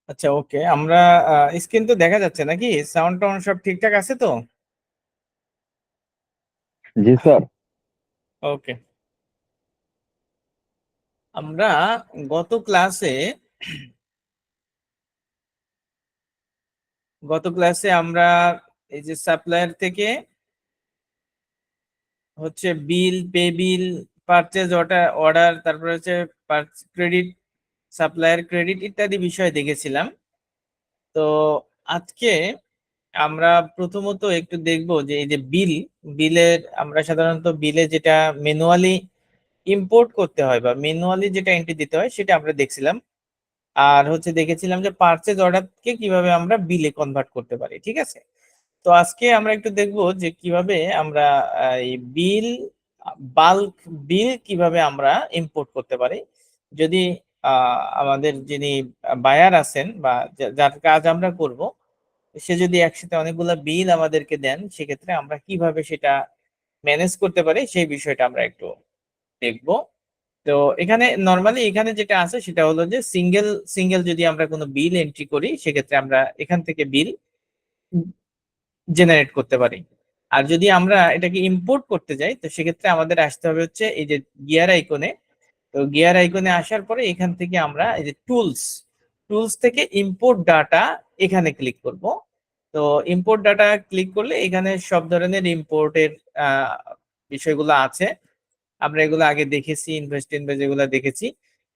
আচ্ছা, ওকে। আমরা স্ক্রিন তো দেখা যাচ্ছে নাকি? সাউন্ড টাউন্ড সব ঠিকঠাক আছে তো? জি স্যার। ওকে। আমরা গত ক্লাসে আমরা এই যে সাপ্লায়ার থেকে হচ্ছে বিল, পে বিল, পারচেজ অর্ডার, তারপরে হচ্ছে ক্রেডিট, সাপ্লায়ার ক্রেডিট ইত্যাদি বিষয় দেখেছিলাম। তো আজকে আমরা প্রথমত একটু দেখব যে এই যে বিলের আমরা সাধারণত বিলে যেটা ম্যানুয়ালি ইম্পোর্ট করতে হয় বা ম্যানুয়ালি যেটা এন্ট্রি দিতে হয় সেটা আমরা দেখছিলাম। আর হচ্ছে দেখেছিলাম যে পারচেজ অর্ডারকে কিভাবে আমরা বিলে কনভার্ট করতে পারি, ঠিক আছে? তো আজকে আমরা একটু দেখব যে কিভাবে আমরা এই বাল্ক বিল কিভাবে আমরা ইম্পোর্ট করতে পারি। যদি আমাদের যিনি বায়ার আছেন বা যার কাজ আমরা করব, সে যদি একসাথে অনেকগুলা বিল আমাদেরকে দেন, সেক্ষেত্রে আমরা কিভাবে সেটা ম্যানেজ করতে পারি সেই বিষয়টা আমরা একটু দেখব। তো এখানে নরমালি এখানে যেটা আছে সেটা হলো যে সিঙ্গেল সিঙ্গেল যদি আমরা কোনো বিল এন্ট্রি করি, সেক্ষেত্রে আমরা এখান থেকে বিল জেনারেট করতে পারি। আর যদি আমরা এটাকে ইম্পোর্ট করতে যাই, তো সেক্ষেত্রে আমাদের আসতে হবে হচ্ছে এই যে গিয়ার আইকনে। তো গিয়ার আইকনে আসার পরে এখান থেকে আমরা এই যে টুলস, টুলস থেকে ইম্পোর্ট ডাটা এখানে ক্লিক করব। তো ইম্পোর্ট ডাটা ক্লিক করলে এখানে সব ধরনের ইম্পোর্টের বিষয়গুলো আছে। আমরা এগুলো আগে দেখেছি, ইনভয়েস টিনভয়েস এগুলো দেখেছি।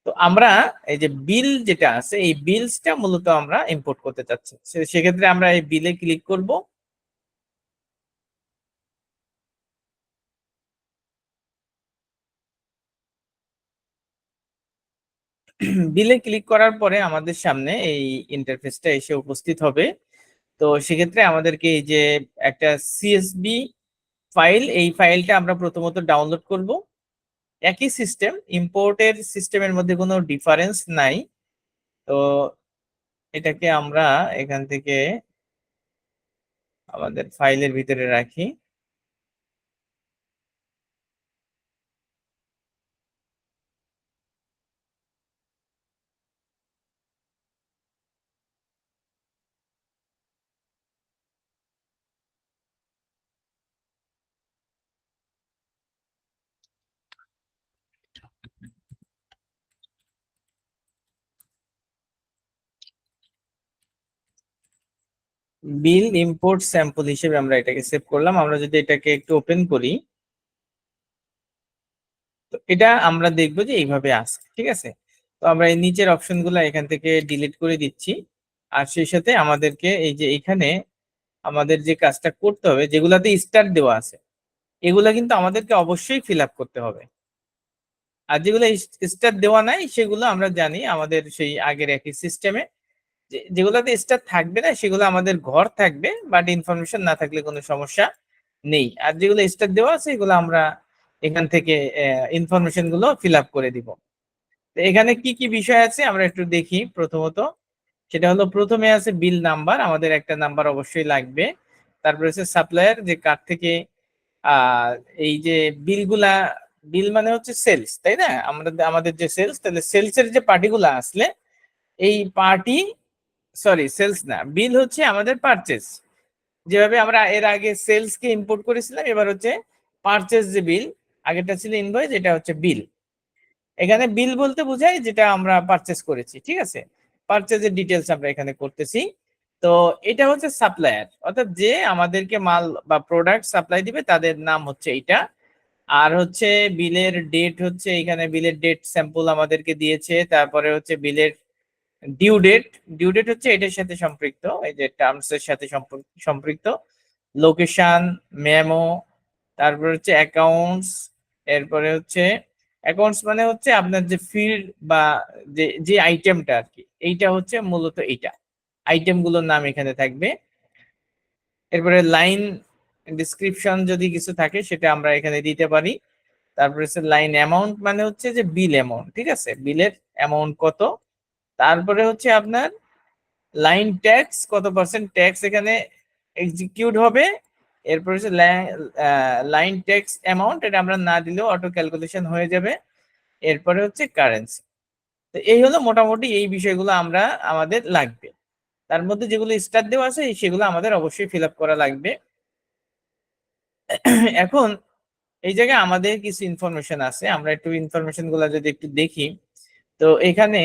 তো আমরা এই যে বিল যেটা আছে, এই বিলসটা মূলত আমরা ইম্পোর্ট করতে চাচ্ছি। সেক্ষেত্রে আমরা এই বিলে ক্লিক করব। বিলে ক্লিক করার পরে আমাদের সামনে এই ইন্টারফেসটা এসে উপস্থিত হবে। তো সেক্ষেত্রে আমাদেরকে এই যে একটা সিএসবি ফাইল, এই ফাইলটা আমরা প্রথমত ডাউনলোড করব। একই সিস্টেম, ইম্পোর্টের সিস্টেমের মধ্যে কোনো ডিফারেন্স নাই। তো এটাকে আমরা এখান থেকে আমাদের ফাইলের ভিতরে রাখি। বিল ইম্পোর্ট স্যাম্পল হিসেবে আমরা এটাকে সেভ করলাম। আমরা যদি এটাকে একটু ওপেন করি, তো এটা আমরা দেখবো যে এইভাবে আসে, ঠিক আছে? তো আমরা এই নিচের অপশনগুলো এখান থেকে ডিলিট করে দিচ্ছি। আর সেই সাথে আমাদেরকে এই যে এখানে আমাদের যে কাজটা করতে হবে, যেগুলাতে স্টার দেওয়া আছে, এগুলা কিন্তু আমাদেরকে অবশ্যই ফিল আপ করতে হবে। আর যেগুলো স্টার দেওয়া নাই সেগুলো আমরা জানি আমাদের সেই আগের একই সিস্টেমে, যেগুলোতে স্টার থাকবে না সেগুলো আমাদের ঘর থাকবে, বাট ইনফরমেশন না থাকলে কোনো সমস্যা নেই। আর যেগুলো স্টার দেওয়া আছে এগুলো আমরা এখান থেকে ইনফরমেশন গুলো ফিল আপ করে দিব। তো এখানে কি কি বিষয় আছে আমরা একটু দেখি। প্রথমত সেটা হলো, প্রথমে আছে বিল নাম্বার, আমাদের একটা নাম্বার অবশ্যই লাগবে। তারপরে হচ্ছে সাপ্লায়ার, যে কার থেকে আহ এই যে বিলগুলা, বিল মানে হচ্ছে সেলস, তাই না? আমরা আমাদের যে সেলস, তাহলে সেলসের যে পার্টিগুলা আসলে এই পার্টি, সরি সেলস না, বিল হচ্ছে আমাদের পারচেজ। যেভাবে আমরা এর আগে সেলস কে ইম্পোর্ট করেছিলাম, এবার হচ্ছে পারচেজ যে বিল, আগেরটা ছিল ইনভয়েস, এটা হচ্ছে বিল। এখানে বিল বলতে বোঝায় যেটা আমরা পারচেজ করেছি, ঠিক আছে? পারচেজের ডিটেলস আমরা এখানে করতেছি। তো এটা হচ্ছে সাপ্লায়ার, অর্থাৎ যে আমাদেরকে মাল বা প্রোডাক্ট সাপ্লাই দিবে তাদের নাম হচ্ছে এটা। আর হচ্ছে বিলের ডেট, হচ্ছে এখানে বিলের ডেট স্যাম্পল আমাদেরকে দিয়েছে। তারপরে হচ্ছে বিলের ডিউ ডেট, ডিউ ডেট হচ্ছে এটার সাথে সম্পৃক্ত, এই যে টার্মস এর সাথে সম্পৃক্ত। লোকেশন, মেমো, তারপর হচ্ছে অ্যাকাউন্টস। এরপরে হচ্ছে অ্যাকাউন্টস মানে হচ্ছে আপনার যে ফিল্ড বা যে যে আইটেমটা আর কি, এইটা হচ্ছে মূলত এইটা, আইটেম গুলোর নাম এখানে থাকবে। এরপরে লাইন ডিসক্রিপশন যদি কিছু থাকে সেটা আমরা এখানে দিতে পারি। তারপরে হচ্ছে লাইন অ্যামাউন্ট, মানে হচ্ছে যে বিল অ্যামাউন্ট, ঠিক আছে? বিলের অ্যামাউন্ট কত। তারপরে হচ্ছে আপনার লাইন ট্যাক্স, কত পার্সেন্ট ট্যাক্স এখানে এক্সিকিউট হবে। এরপর হচ্ছে লাইন ট্যাক্স অ্যামাউন্ট, এটা আমরা না দিলেও অটো ক্যালকুলেশন হয়ে যাবে। এরপরে হচ্ছে কারেন্সি। তো এই হলো মোটামুটি এই বিষয়গুলো আমরা আমাদের লাগবে। তার মধ্যে যেগুলো স্টার দেওয়া আছে সেগুলো আমাদের অবশ্যই ফিল আপ করা লাগবে। এখন এই জায়গায় আমাদের কিছু ইনফরমেশন আছে। আমরা একটু ইনফরমেশন গুলা যদি একটু দেখি, তো এখানে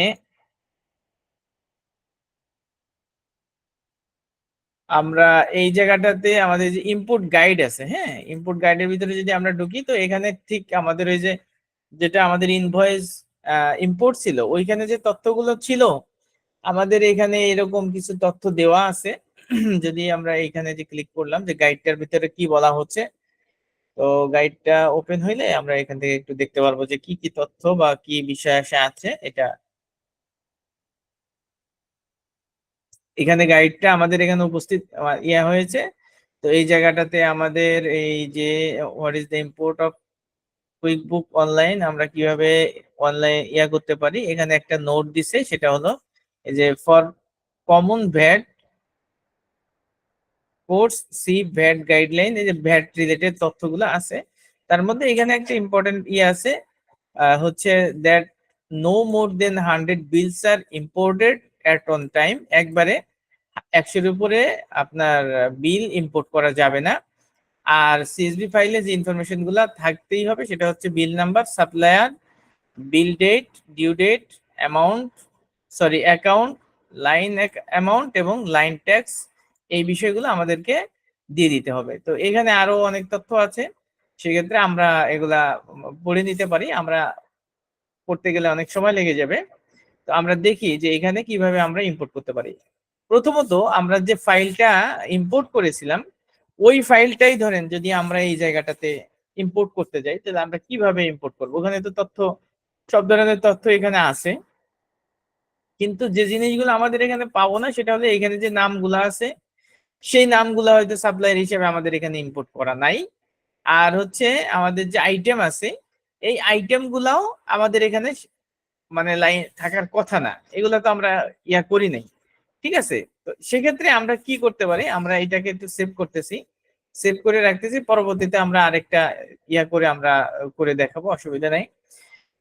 আমরা এই জায়গাটাতে আমাদের যে ইনপুট গাইড আছে, হ্যাঁ? ইনপুট গাইডের ভিতরে যদি আমরা ঢুকি, তো এখানে ঠিক আমাদের ওই যে যেটা আমাদের ইনভয়েস ইম্পোর্ট ছিল, ওইখানে যে তথ্যগুলো ছিল, আমাদের এখানে এরকম কিছু তথ্য দেওয়া আছে। যদি আমরা এখানে যে ক্লিক করলাম যে গাইডটার ভিতরে কি বলা হচ্ছে, তো গাইডটা ওপেন হইলে আমরা এখান থেকে একটু দেখতে পারবো যে কি কি তথ্য বা কি বিষয় আসে আছে এটা। এখানে গাইডটা আমাদের এখানে উপস্থিত ইয়া হয়েছে। তো এই জায়গাটাতে আমাদের এই যে what is the import of quick book online, আমরা কিভাবে অনলাইন ইয়া করতে পারি, এখানে একটা নোট দিছে, সেটা হলো এই যে for common VAT course C VAT guideline, এই যে ভ্যাট রিলেটেড তথ্যগুলো আছে। তার মধ্যে এখানে একটা ইম্পর্টেন্ট ইয়ে আছে, হচ্ছে that no more than 100 bills আর ইম্পোর্টেড অ্যাট অন টাইম। একবারে 100-এর উপরে আপনার বিল ইম্পোর্ট করা যাবে না। আর সিএসভি ফাইলে যে ইনফরমেশন গুলা থাকতেই হবে সেটা হচ্ছে bill number, supplier, bill date, due date, amount, sorry account, line amount এবং লাইন ট্যাক্স। এই বিষয়গুলো আমাদেরকে দিয়ে দিতে হবে। তো এখানে আরো অনেক তথ্য আছে, সেক্ষেত্রে আমরা এগুলা পড়ে নিতে পারি। আমরা পড়তে গেলে অনেক সময় লেগে যাবে। তো আমরা দেখি যে এখানে কিভাবে আমরা ইম্পোর্ট করতে পারি। প্রথমত আমরা যে ফাইলটা ইম্পোর্ট করেছিলাম, ওই ফাইলটাই ধরেন যদি আমরা এই জায়গাটাতে ইম্পোর্ট করতে যাই, তাহলে আমরা কিভাবে ইম্পোর্ট করবো? ওখানে তো তথ্য, সব ধরনের তথ্য এখানে আছে, কিন্তু যে জিনিসগুলো আমাদের এখানে পাবো না সেটা হলো এখানে যে নামগুলো আছে, সেই নামগুলো হয়তো সাপ্লায়ার হিসেবে আমাদের এখানে ইম্পোর্ট করা নাই। আর হচ্ছে আমাদের যে আইটেম আছে, এই আইটেম গুলাও আমাদের এখানে মানে লাইন থাকার কথা না, এগুলো তো আমরা ইয়া করি নাই। ঠিক আছে, তো সেক্ষেত্রে আমরা কি করতে পারি, আমরা এটাকে একটু সেভ করতেছি, সেভ করে রাখতেছি, পরবর্তীতে আমরা আরেকটা ইয়া করে আমরা করে দেখাবো, অসুবিধা নাই।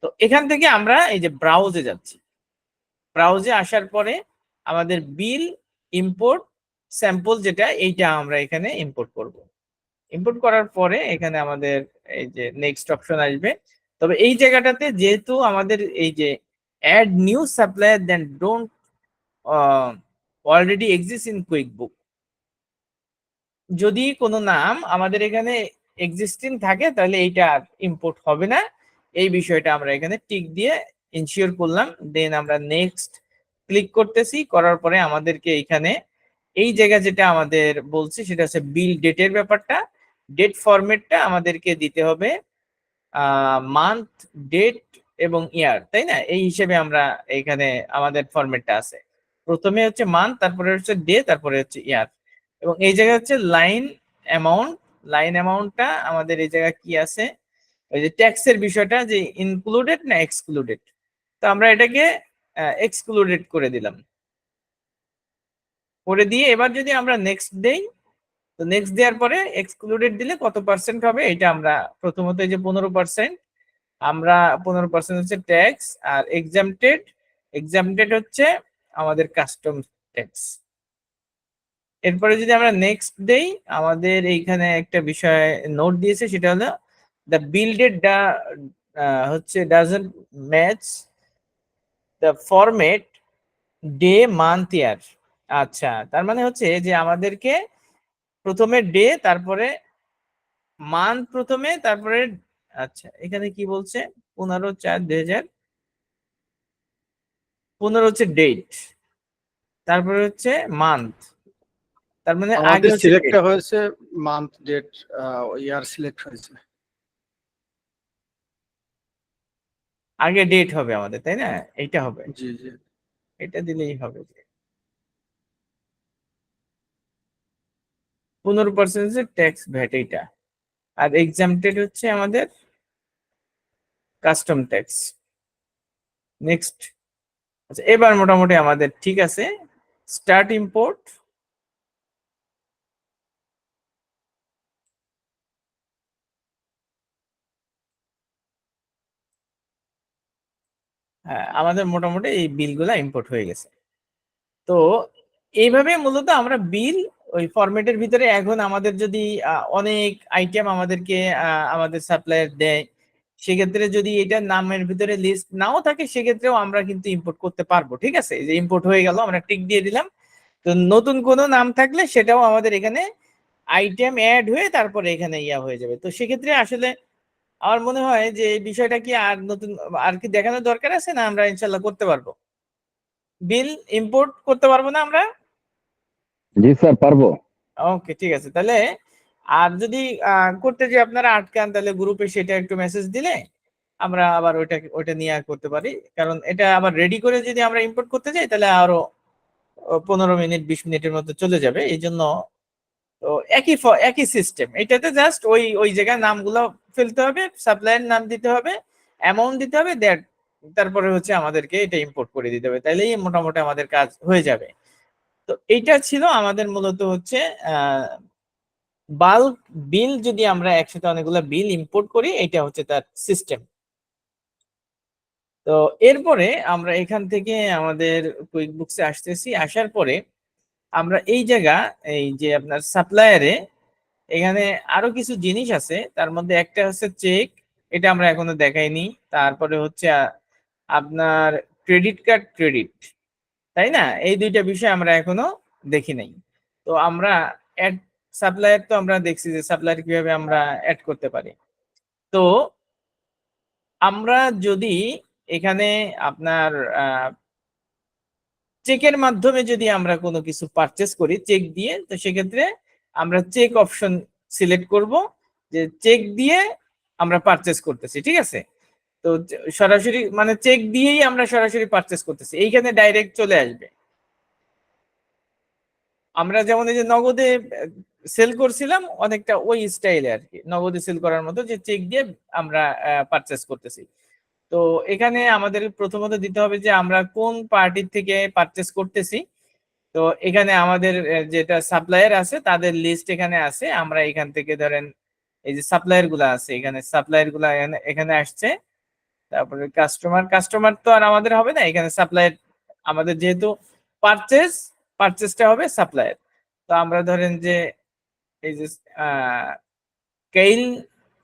তো এখান থেকে আমরা এই যে ব্রাউজে যাচ্ছি, ব্রাউজে আসার পরে আমাদের বিল ইম্পোর্ট স্যাম্পল যেটা, এইটা আমরা এখানে ইম্পোর্ট করব। ইম্পোর্ট করার পরে এখানে আমাদের এই যে নেক্সট অপশন আসবে। তবে এই জায়গাটাতে যেহেতু আমাদের এই যে add new supplier then don't already exist in QuickBooks, যদি কোনো নাম আমাদের এখানে এক্সিস্টিং থাকে তাহলে এইটা ইম্পোর্ট হবে না। এই বিষয়টা আমরা এখানে টিক দিয়ে ইনশিওর করলাম, দেন আমরা নেক্সট ক্লিক করতেছি। করার পরে আমাদেরকে এখানে এই জায়গা যেটা আমাদের বলছে সেটা হচ্ছে বিল ডেটের ব্যাপারটা, ডেট ফরম্যাটটা আমাদেরকে দিতে হবে মান্থ, ডেট এবং ইয়ার, তাই না? এই হিসেবে আমরা এখানে আমাদের ফরম্যাটটা আছে, প্রথমে হচ্ছে মান্থ, তারপরে হচ্ছে ডে, তারপরে হচ্ছে ইয়ার। এবং এই জায়গায় হচ্ছে লাইন অ্যামাউন্ট, লাইন অ্যামাউন্টটা আমাদের এই জায়গায় কি আছে, ওই যে ট্যাক্সের বিষয়টা যে ইনক্লুডেড না এক্সক্লুডেড, তো আমরা এটাকে এক্সক্লুডেড করে দিলাম। করে দিয়ে এবার যদি আমরা নেক্সট দেই, তো নেক্সট দেওয়ার পরে এক্সক্লুডেড দিলে কত পার্সেন্ট হবে এটা আমরা প্রথমত এই যে 15%, আমরা 15% হচ্ছে ট্যাক্স, আর এক্সামটেড, এক্সামটেড হচ্ছে আমাদের কাস্টম ট্যাক্স। এরপরে যদি আমরা নেক্সট দেই, আমাদের এইখানে একটা বিষয় নোট দিয়েছে, সেটা হলো দ্য বিল ডেট হচ্ছে doesn't match the format day month ইয়ার। আচ্ছা, তার মানে হচ্ছে যে আমাদেরকে প্রথমে ডে, তারপরে মান্থ প্রথমে, তারপরে আচ্ছা এখানে কি বলছে 15/4/2015 হচ্ছে ডেট, তারপরে হচ্ছে মান্থ, তার মানে আগে আমাদের হচ্ছে ডেট। সিলেক্টটা হয়েছে মান্থ, ডেট, ইয়ার সিলেক্ট হয়েছে। আগে ডেট হবে আমাদের, তাই না? এইটা হবে, জি জি। এটা দিলেই হবে। 15% হচ্ছে ট্যাক্স ভ্যাট এইটা, আর এক্সামটেড হচ্ছে আমাদের কাস্টম ট্যাক্স। নেক্সট। আচ্ছা, এবার মোটামুটি আমাদের ঠিক আছে। Start import. হ্যাঁ, আমাদের মোটামুটি এই বিলগুলা ইম্পোর্ট হয়ে গেছে। তো এইভাবে মূলত আমরা বিল ওই ফরম্যাটের ভিতরে এখন আমাদের যদি অনেক আইটেম আমাদেরকে আমাদের সাপ্লায়ার দেয়, সেক্ষেত্রে যদি এটার নামের ভিতরে লিস্ট নাও থাকে সেক্ষেত্রেও আমরা কিন্তু ইম্পোর্ট করতে পারবো। ঠিক আছে? এই যে ইম্পোর্ট হয়ে গেল, আমরা টিক দিয়ে দিলাম। তো নতুন কোনো নাম থাকলে সেটাও আমাদের এখানে আইটেম অ্যাড হয়ে তারপরে এখানে ইয়া হয়ে যাবে। তো সেক্ষেত্রে আসলে আমার মনে হয় যে এই বিষয়টা কি আর নতুন আর কি দেখানোর দরকার আছে, না আমরা ইনশাল্লাহ করতে পারবো? বিল ইম্পোর্ট করতে পারবো না আমরা? জি স্যার, পারবো। ওকে, ঠিক আছে। তাহলে আর যদি করতে যে আপনারা আটকান, তাহলে গ্রুপে সেটা একটু মেসেজ দিলে আমরা আবার ওইটা নিয়ে করতে পারি। কারণ এটা আবার রেডি করে যদি আমরা ইম্পোর্ট করতে যাই তাহলে আরো 15 মিনিট 20 মিনিটের মধ্যে চলে যাবে। এই জন্য তো একই সিস্টেম এটাতে, জাস্ট ওই ওই জায়গায় নামগুলো ফেলতে হবে, সাপ্লায়ার নাম দিতে হবে, অ্যামাউন্ট দিতে হবে, দ্যাট তারপরে হচ্ছে আমাদেরকে এটা ইম্পোর্ট করে দিতে হবে, তাইলেই মোটামুটি আমাদের কাজ হয়ে যাবে। তো এইটা ছিল আমাদের মূলত হচ্ছে বাল্ক বিল। যদি আমরা একসাথে অনেকগুলো বিল ইম্পোর্ট করি, এটা হচ্ছে তার সিস্টেম। তো এরপরে আমরা এখান থেকে আমাদের কুইক বুকসে আসতেছি। আসার পরে আমরা এই জায়গা, এই যে আপনার সাপ্লায়ারে এখানে আরো কিছু জিনিস আছে, তার মধ্যে একটা হচ্ছে চেক, এটা আমরা এখনো দেখাইনি। তারপরে হচ্ছে আপনার ক্রেডিট কার্ড, ক্রেডিট, তাই না? এই দুইটা বিষয় আমরা এখনো দেখি নাই। তো আমরা অ্যাড সাপ্লায়ার তো আমরা দেখছি যে সাপ্লায়ার কিভাবে আমরা অ্যাড করতে পারি। তো আমরা যদি এখানে আপনার চেকের মাধ্যমে যদি আমরা কোনো কিছু পারচেস করি চেক দিয়ে, তো সেক্ষেত্রে আমরা চেক অপশন সিলেক্ট করব, যে চেক দিয়ে আমরা পারচেস করতেছি। ঠিক আছে? তো সরাসরি মানে চেক দিয়েই আমরা সরাসরি পারচেস করতেছি, এইখানে ডাইরেক্ট চলে আসবে। আমরা যেমন এই যে নগদে সেল করছিলাম, অনেকটা ওই স্টাইলে আর কি, নগদে সেল করার মতো, যে চেক দিয়ে আমরা পারচেস করতেছি। তো এখানে আমাদের প্রথমত দিতে হবে যে আমরা কোন পার্টির থেকে পারচেস করতেছি। তো এখানে আমাদের যেটা সাপ্লায়ার আছে তাদের লিস্ট এখানে আছে। আমরা এখান থেকে ধরেন এই যে সাপ্লায়ার গুলা আছে, এখানে সাপ্লায়ার গুলা এখানে আসছে। তারপরে কাস্টমার, কাস্টমার তো আর আমাদের হবে না, এখানে সাপ্লায়ার আমাদের, যেহেতু পারচেসটা হবে সাপ্লায়ার। তো আমরা ধরেন যে এই যে কেইল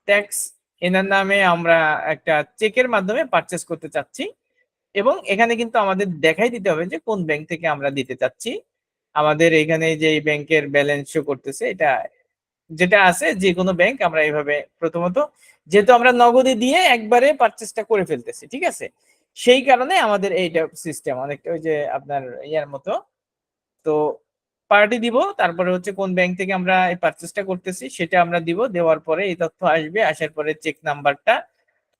ট্যাক্স, এনার নামে আমরা একটা চেকের মাধ্যমে পারচেস করতে চাচ্ছি, এবং এখানে কিন্তু আমাদের দেখাই দিতে হবে যে কোন ব্যাংক থেকে আমরা দিতে চাচ্ছি। আমাদের এখানে যে ব্যাংকের ব্যালেন্স শো করতেছে, এটা যেটা আছে যে কোনো ব্যাংক আমরা এইভাবে প্রথমত, যেহেতু আমরা নগদে দিয়ে একবারে পারচেসটা করে ফেলতেছি, ঠিক আছে, সেই কারণে আমাদের এইটা সিস্টেম অনেকটা ওই যে আপনার ইয়ার মতো। তো পার্টি দিব, তারপরে হচ্ছে কোন ব্যাংক থেকে আমরা এই পারচেসটা করতেছি সেটা আমরা দিব, দেওয়ার পরে এই তথ্য আসবে, আসার পরে চেক নাম্বারটা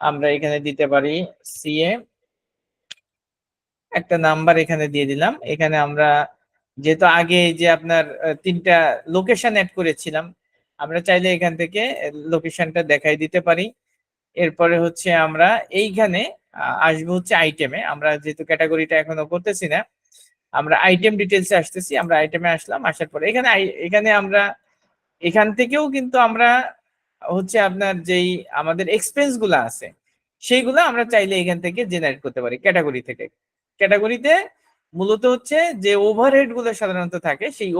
আমরা এখানে দিতে পারি। সিএ একটা নাম্বার এখানে দিয়ে দিলাম। এখানে আমরা যেহেতু আগে যে আপনার তিনটা লোকেশন অ্যাড করেছিলাম, আমরা চাইলে এখান থেকে লোকেশনটা দেখাই দিতে পারি। এরপরে হচ্ছে আমরা এইখানে আসবো হচ্ছে আইটেমে, আমরা যেহেতু ক্যাটাগরিটা এখনো করতেছি না, আমরা আইটেম ডিটেলসে আসতেছি। আমরা আইটেমে আসলাম, আসার পরে এখানে এখানে আমরা এখান থেকেও কিন্তু আমরা হচ্ছে আপনার যেই আমাদের এক্সপেন্স গুলা আছে সেইগুলো আমরা চাইলে এখান থেকে জেনারেট করতে পারি ক্যাটাগরি থেকে। ক্যাটাগরিতে মূলত হচ্ছে যে ওভারহেড গুলো সাধারণত থাকে, সেই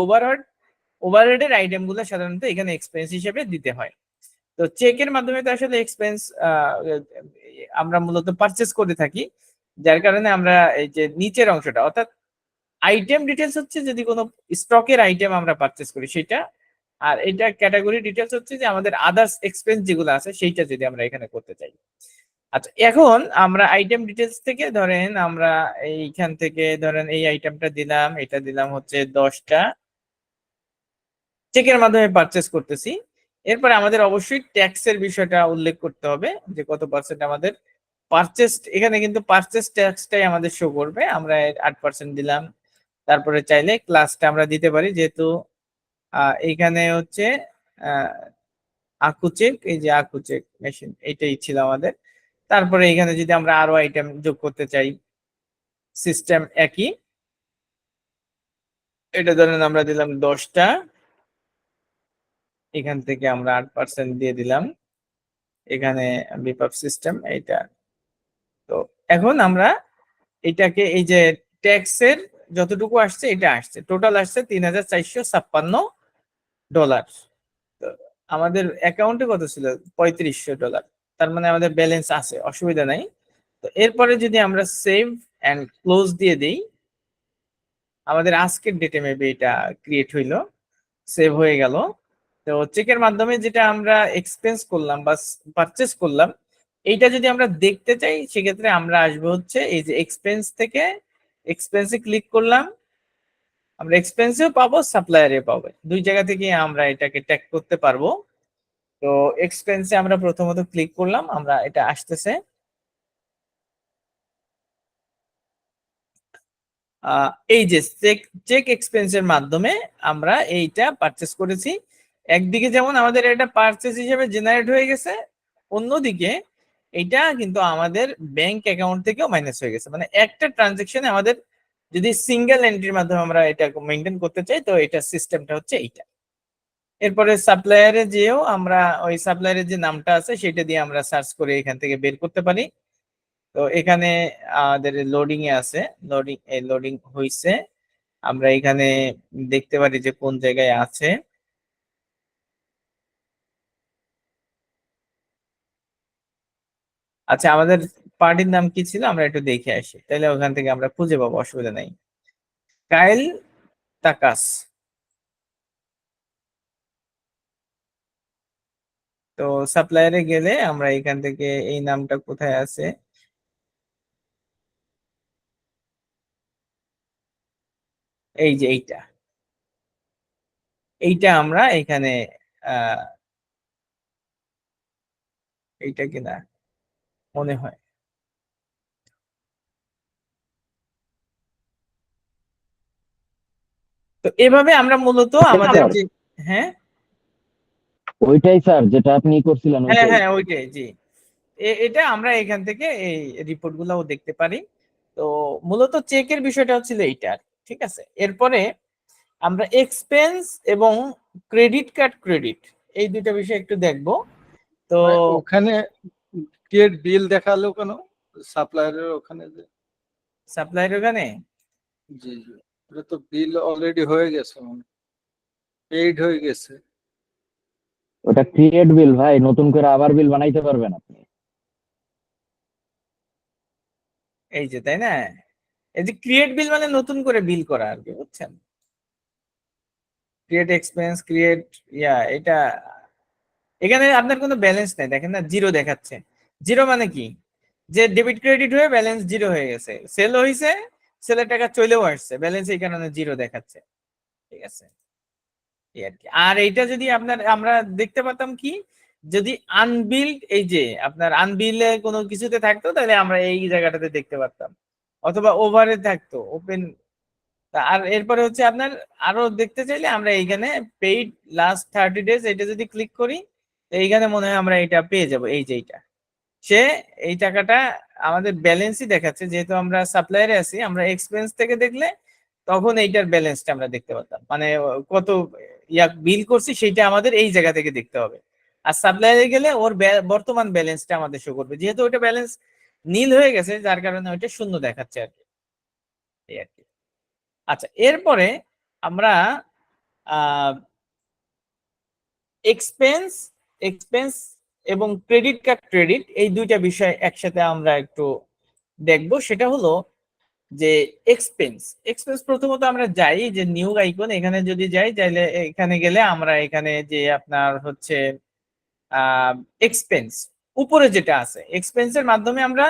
ওভারহেডের আইটেম গুলো সাধারণত এখানে এক্সপেন্স হিসেবে দিতে হয়। তো চেকের মাধ্যমে তো আসলে এক্সপেন্স আমরা মূলত পারচেস করে থাকি, যার কারণে আমরা এই যে নিচের অংশটা, অর্থাৎ আইটেম ডিটেলস হচ্ছে যদি কোনো স্টকের আইটেম আমরা পারচেস করি সেটা, আর এটা ক্যাটাগরি ডিটেলস হচ্ছে যে আমাদের আদার্স এক্সপেন্স যেগুলো আছে সেইটা যদি আমরা এখানে করতে চাই। আচ্ছা, এখন আমরা আইটেম ডিটেলস থেকে ধরেন আমরা এইখান থেকে ধরেন এই আইটেমটা দিলাম, এটা দিলাম হচ্ছে 10টা, চেকের মাধ্যমে পারচেস করতেছি। এরপরে আমাদের অবশ্যই ট্যাক্সের বিষয়টা উল্লেখ করতে হবে যে কত পার্সেন্ট আমাদের পারচেস, এখানে কিন্তু পারচেস ট্যাক্সটাই আমাদের শো করবে, আমরা 8% দিলাম। তারপরে চাইলে ক্লাসটা আমরা দিতে পারি, যেহেতু এইখানে হচ্ছে আকুচেক, এই যে আকুচেক মেশিন এইটাই ছিল আমাদের। তারপরে এখানে যদি আমরা আরো আইটেম যোগ করতে চাই, সিস্টেম একই, এটা ধরেন আমরা দিলাম 10টা, এখান থেকে আমরা 8% দিয়ে দিলাম, এখানে বিপাপ সিস্টেম এইটা। তো এখন আমরা এটাকে এই যে ট্যাক্সের যতটুকু আসছে এটা আসছে, টোটাল আসছে $3,456। তো আমাদের অ্যাকাউন্টে কত ছিল? $3,500। তার মানে আমাদের ব্যালেন্স আছে, অসুবিধা নাই। তো এরপরে যদি আমরা সেভ এন্ড ক্লোজ দিয়ে দিই, আমাদের আজকের ডেটে মেবি এটা ক্রিয়েট হইলো, সেভ হয়ে গেল। তো চেকের মাধ্যমে যেটা আমরা এক্সপেন্স করলাম বা পারচেস করলাম, এইটা যদি আমরা দেখতে চাই সেক্ষেত্রে আমরা আসবো হচ্ছে এই যে এক্সপেন্স থেকে, এক্সপেন্সে ক্লিক করলাম, আমরা এক্সপেন্সেও পাবো সাপ্লায়ারে পাবো, দুই জায়গা থেকে আমরা এটাকে ট্যাগ করতে পারবো। তো এক্সপেন্সে আমরা প্রথমত ক্লিক করলাম, আমরা এটা আসতেছে। এই যে চেক চেক এক্সপেন্সের মাধ্যমে আমরা এইটা পারচেস করেছি। একদিকে যেমন আমাদের এটা পারচেস হিসেবে জেনারেট হয়ে গেছে, অন্যদিকে এটা কিন্তু আমাদের ব্যাংক অ্যাকাউন্ট থেকেও মাইনাস হয়ে গেছে। মানে একটা ট্রানজেকশনে আমাদের যদি সিঙ্গেল এন্ট্রির মাধ্যমে আমরা এটা মেনটেন করতে চাই, তো এটা সিস্টেমটা হচ্ছে এইটা। এরপরে সাপ্লায়ারে যেও আমরা ওই সাপ্লায়ারের যে নামটা আছে সেটা দিয়ে আমরা সার্চ করে এখান থেকে বের করতে পারি। তো এখানে আমাদের লোডিং এ আছে, লোডিং হইছে, আমরা এখানে দেখতে পারি যে কোন জায়গায় আছে। আচ্ছা, আমাদের পার্টির নাম কি ছিল আমরা একটু দেখে আসি, তাহলে ওখান থেকে আমরা খুঁজে পাবো, অসুবিধা নাই। কাইল তাকাস। তো সাপ্লায়ারে গেলে আমরা এখান থেকে এই নামটা কোথায় আছে, এই যে এইটা, এইটা আমরা এখানে আহ এইটা কিনা মনে হয়। তো এভাবে আমরা মূলত আমাদের স্যার যে, হ্যাঁ ওইটাই স্যার যেটা আপনি করছিলেন হ্যাঁ ওইটাই। হ্যাঁ ওইটাই, জি। এটা আমরা এখান থেকে এই রিপোর্ট গুলাও দেখতে পারি। তো মূলত চেকের বিষয়টা হচ্ছিল এইটা, ঠিক আছে। এরপরে আমরা এক্সপেন্স এবং ক্রেডিট কার্ড ক্রেডিট, এই দুইটা বিষয় একটু দেখবো। তো ভাই, ওখানে ক্রিয়েট বিল দেখালো কেন সাপ্লায়ারের ওখানে যে? সাপ্লাইয়ের ওখানে জি জি, এটা তো বিল অলরেডি হয়ে গেছে, পেইড হয়ে গেছে। ওটা ক্রিয়েট বিল ভাই, নতুন করে আবার বিল বানাইতে পারবেন আপনি। এই যে, তাই না? এই যে ক্রিয়েট বিল মানে নতুন করে বিল করা আর কি, বুঝছেন? ক্রিয়েট এক্সপেন্স, ক্রিয়েট, এটা এখানে আপনার কোনো ব্যালেন্স নাই, দেখেন না, জিরো দেখাচ্ছে। জিরো মানে কি? যে ডেবিট ক্রেডিট হয়ে ব্যালেন্স জিরো হয়ে গেছে, সেল হয়েছে, সেলের টাকা চলেও আসছে, ব্যালেন্স এই কারণে জিরো দেখাচ্ছে, ঠিক আছে। এই আর কি। আর এইটা যদি আপনার আমরা দেখতে পারতাম কি, যদি আনবিল্ড, এই যে আপনার আনবিলে কোনো কিছুতে থাকতো তাহলে আমরা এই জায়গাটাতে দেখতে পারতাম, অথবা ওভারে থাকতো ওপেন। আর এরপরে হচ্ছে আপনার আরো দেখতে চাইলে আমরা এইখানে পেইড লাস্ট 30 ডেজ, এটা যদি ক্লিক করি, তো এইখানে মনে হয় আমরা এটা পেয়ে যাব, এই যে এইটা। সে এই টাকাটা আমাদের ব্যালেন্সই দেখাচ্ছে, যেহেতু আমরা সাপ্লায়ারে আছি, আমরা এক্সপেন্স থেকে দেখলে তখন এইটার ব্যালেন্সটা আমরা দেখতে পারতাম, মানে কত বিল করছি সেটা আমাদের এই জায়গা থেকে দেখতে হবে। আর সাপ্লায়ারে গেলে ওর বর্তমান ব্যালেন্সটা আমাদের শো করবে, যেহেতু ওটা ব্যালেন্স নীল হয়ে গেছে যার কারণে ওইটা শূন্য দেখাচ্ছে আর কি, এই আর কি। আচ্ছা, এরপরে আমরা এক্সপেন্স এক্সপেন্স এবং ক্রেডিট কার্ড ক্রেডিট, এই দুইটা বিষয় একসাথে আমরা একটু দেখবো। সেটা হলো যে এক্সপেন্স এক্সপেন্স প্রথমত আমরা যাই যে নিউ আইকন, এখানে যদি যাই, চাইলে এখানে গেলে আমরা এখানে যে আপনার হচ্ছে এক্সপেন্স উপরে যেটা আছে, এক্সপেন্সের মাধ্যমে আমরা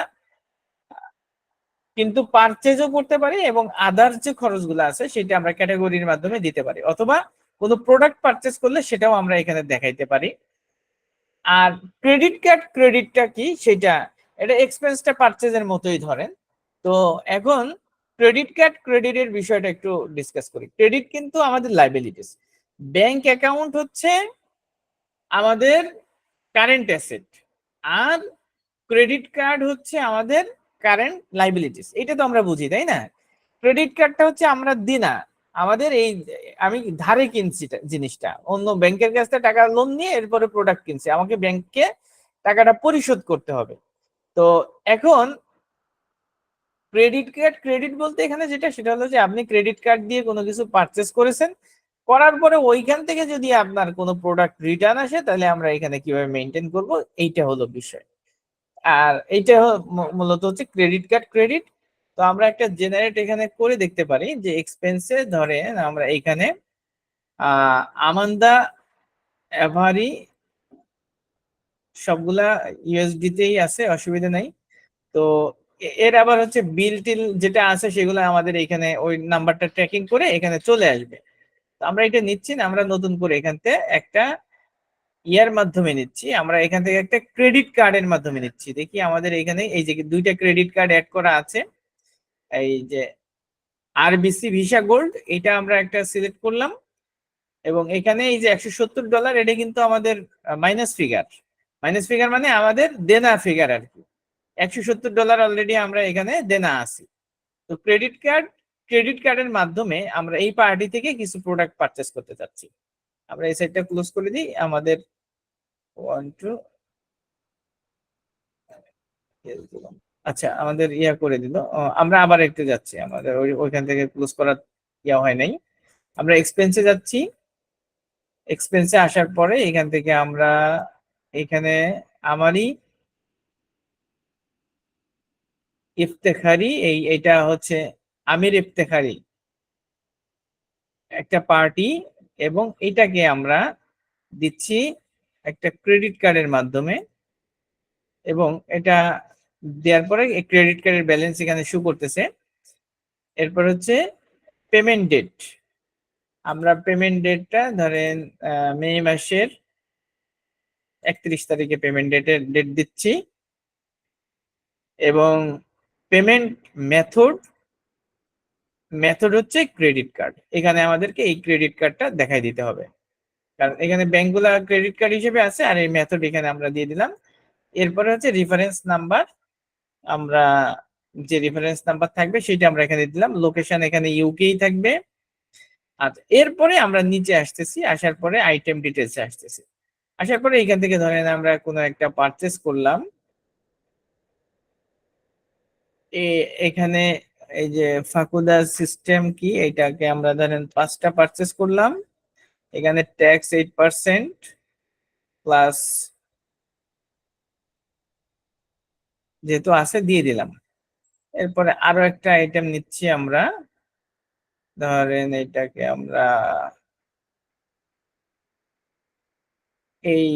কিন্তু পারচেজও করতে পারি, এবং আদার যে খরচগুলো আছে সেটা আমরা ক্যাটাগরির মাধ্যমে দিতে পারি, অথবা কোনো প্রোডাক্ট পারচেজ করলে সেটাও আমরা এখানে দেখাইতে পারি। আর ক্রেডিট কার্ড ক্রেডিটটা কি সেটা, এটা এক্সপেন্সটা পারচেজের মতোই ধরেন। তো এখন ক্রেডিট কার্ড ক্রেডিটের বিষয়টা একটু ডিসকাস করি। ক্রেডিট কিন্তু আমাদের লাইবিলিটিস, ব্যাংক অ্যাকাউন্ট হচ্ছে আমাদের কারেন্ট অ্যাসেট, আর ক্রেডিট কার্ড হচ্ছে আমাদের কারেন্ট লাইবিলিটিস, এটা তো আমরা বুঝি, তাই না? ক্রেডিট কার্ডটা হচ্ছে আমরা দিনা, আমাদের এই, আমি ধারে কিনছি জিনিসটা, অন্য ব্যাংকের কাছ থেকে টাকা লোন নিয়ে এরপরে প্রোডাক্ট কিনছি, আমাকে ব্যাংককে টাকাটা পরিশোধ করতে হবে। তো এখন ক্রেডিট কার্ড, ক্রেডিট বলতে এখানে যেটা সেটা হলো যে আপনি ক্রেডিট কার্ড দিয়ে কোনো কিছু পারচেস করেছেন, করার পরে ওইখান থেকে যদি আপনার কোনো প্রোডাক্ট রিটার্ন আসে তাহলে আমরা এখানে কিভাবে মেনটেন করব, এইটা হলো বিষয়। আর এইটা মূলত হচ্ছে ক্রেডিট কার্ড ক্রেডিট। তো আমরা একটা জেনারেট এখানে করে দেখতে পারি যে এক্সপেন্সে ধরেন আমরা এখানে আমান্দা এভারি সবগুলা ইউএসডি তেই আছে, অসুবিধা নাই। তো এর আবার হচ্ছে বিল টিল যেটা আছে সেগুলো আমাদের এখানে ওই নাম্বারটা ট্র্যাকিং করে এখানে চলে আসবে। তো আমরা এটা নিচ্ছি না, আমরা নতুন করে এখান থেকে একটা ইয়ার মাধ্যমে নিচ্ছি, আমরা এখান থেকে একটা ক্রেডিট কার্ডের মাধ্যমে নিচ্ছি। দেখি আমাদের এখানে এই যে দুইটা ক্রেডিট কার্ড অ্যাড করা আছে, এই যে আরবিসি ভিসা গোল্ড, এটা আমরা একটা সিলেক্ট করলাম এবং এখানে এই যে $170 এটা কিন্তু আমাদের মাইনাস ফিগার। মাইনাস ফিগার মানে আমাদের দেনা ফিগার আর কি। $170 অলরেডি আমরা এখানে দেনা আছি। তো ক্রেডিট কার্ডের মাধ্যমে আমরা এই পার্টি থেকে কিছু প্রোডাক্ট পারচেস করতে চাচ্ছি। আমরা এই সাইডটা ক্লোজ করে দিই। আমাদের 1 2 আচ্ছা আমাদের ইয়া করে দিল। আমরা আবার একটু যাচ্ছি, আমাদের ওইখান থেকে ক্লোজ করার ইয়া হয় নাই। আমরা এক্সপেন্সে যাচ্ছি। এক্সপেন্সে আসার পরে এখান থেকে আমরা এখানে আমারই ইফতেখারি, এটা হচ্ছে আমির ইফতেখারি একটা পার্টি, এবং এটাকে আমরা দিচ্ছি একটা ক্রেডিট কার্ডের মাধ্যমে। এবং এটা দেওয়ার পরে ক্রেডিট কার্ডের ব্যালেন্স এখানে শো করতেছে। এরপর হচ্ছে পেমেন্ট ডেট, আমরা পেমেন্ট ডেটটা ধরেন মে মাসের 31 তারিখে পেমেন্ট ডেট দিচ্ছি। এবং পেমেন্ট মেথড মেথড হচ্ছে ক্রেডিট কার্ড, এখানে আমাদেরকে এই ক্রেডিট কার্ডটা দেখাই দিতে হবে, কারণ এখানে ব্যাংকগুলা ক্রেডিট কার্ড হিসেবে আছে, আর এই মেথড এখানে আমরা দিয়ে দিলাম। এরপরে হচ্ছে রেফারেন্স নাম্বার, আমরা যে রেফারেন্স নাম্বার থাকবে সেটা আমরা এখানে দিলাম। লোকেশন এখানে ইউকেই থাকবে। আচ্ছা এরপরে আমরা নিচে আসতেছি, আসার পরে আইটেম ডিটেলসে আসতেছি। আসার পরে এখান থেকে ধরেন আমরা কোনো একটা পারচেস করলাম, এখানে এই যে ফাকুদা সিস্টেম কি, এটাকে আমরা ধরেন 5টা পারচেস করলাম। এখানে ট্যাক্স 8% প্লাস যেহেতু আছে দিয়ে দিলাম। এরপরে আরো একটা আইটেম নিচ্ছি আমরা, ধরেন এটাকে আমরা এই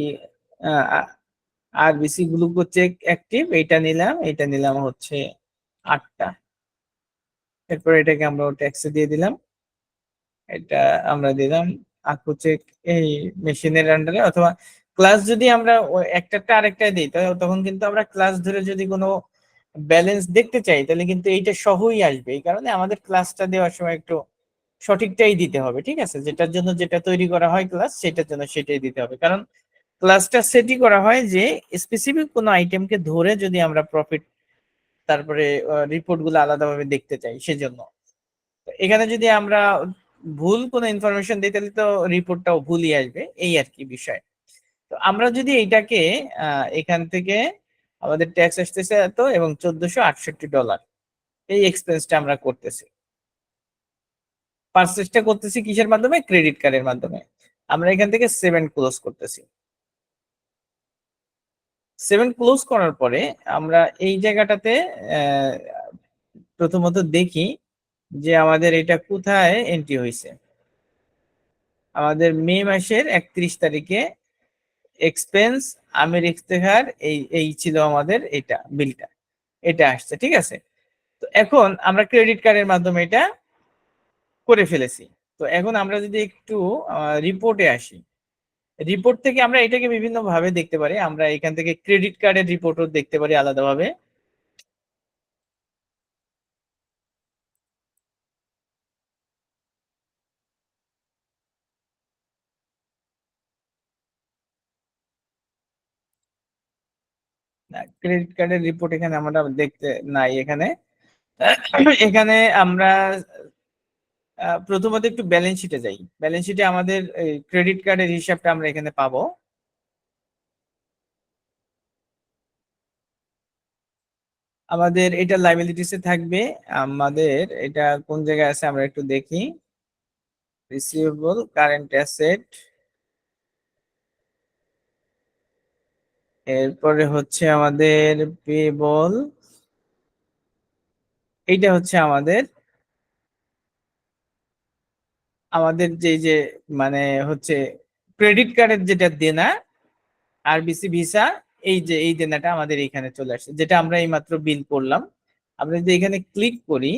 আরবিসি গ্লুকোচেক অ্যাক্টিভ, এটা নিলাম, এটা নিলাম হচ্ছে 8টা। এরপর এটাকে আমরা ট্যাক্সে দিয়ে দিলাম, এটা আমরা দিলাম আকুচেক এই মেশিনের আন্ডারে। অথবা ক্লাস যদি আমরা একটা আরেকটা দিই তখন কিন্তু আমরা ক্লাস ধরে যদি কোনো ব্যালেন্স দেখতে চাই তাহলে কিন্তু এইটা সহই আসবে। এই কারণে আমাদের ক্লাসটা দেওয়ার সময় একটু সঠিকটাই দিতে হবে, ঠিক আছে? যেটার জন্য যেটা তৈরি করা হয় ক্লাস, সেটার জন্য সেটাই দিতে হবে। কারণ ক্লাসটা সেটই করা হয় যে স্পেসিফিক কোনো আইটেমকে ধরে যদি আমরা প্রফিট তারপরে রিপোর্ট গুলো আলাদাভাবে দেখতে চাই সেজন্য। এখানে যদি আমরা ভুল কোনো ইনফরমেশন দিই তাহলে তো রিপোর্টটাও ভুলই আসবে, এই আর কি বিষয়। তো আমরা যদি এইটাকে এখান থেকে আমাদের ট্যাক্স আসতেছে এত এবং $1468 এই এক্সপেন্সটা আমরা করতেছি। পারচেসটা করতেছি কিসের মাধ্যমে? ক্রেডিট কার্ডের মাধ্যমে। আমরা এখান থেকে 7 ক্লোজ করতেছি। 7 ক্লোজ করার পরে আমরা এই জায়গাটাতে প্রথমত দেখি যে আমাদের এটা কোথায় এন্ট্রি হয়েছে। আমাদের মে মাসের 31 তারিখে এক্সপেন্স আমির ইফতেখার এই ছিল আমাদের এটা বিলটা, এটা আসছে, ঠিক আছে? তো এখন আমরা ক্রেডিট কার্ডের মাধ্যমে এটা করে ফেলেছি। তো এখন আমরা যদি একটু রিপোর্টে আসি, রিপোর্ট থেকে আমরা এটাকে বিভিন্ন ভাবে দেখতে পারি। আমরা এখান থেকে ক্রেডিট কার্ডের রিপোর্টও দেখতে পারি আলাদাভাবে। ক্রেডিট কার্ডের রিপোর্ট এখানে আমরা দেখতে নাই এখানে। এখানে আমরা প্রথমত একটু ব্যালেন্স শিটে যাই। ব্যালেন্স শিটে আমাদের ক্রেডিট কার্ডের হিসাবটা আমরা এখানে পাবো। আমাদের এটা লাইবিলিটিসে থাকবে। আমাদের এটা কোন জায়গায় আছে আমরা একটু দেখি। রিসিভেবল, কারেন্ট অ্যাসেট, এরপরে হচ্ছে আমাদের পেবল, এইটা হচ্ছে আমাদের আমাদের যে মানে হচ্ছে ক্রেডিট কার্ডের যেটা দেনা, আরবিসি ভিসা, এই যে এই দেনাটা আমাদের এখানে চলে আসছে, যেটা আমরা এইমাত্র বিল করলাম। আমরা যদি এখানে ক্লিক করি,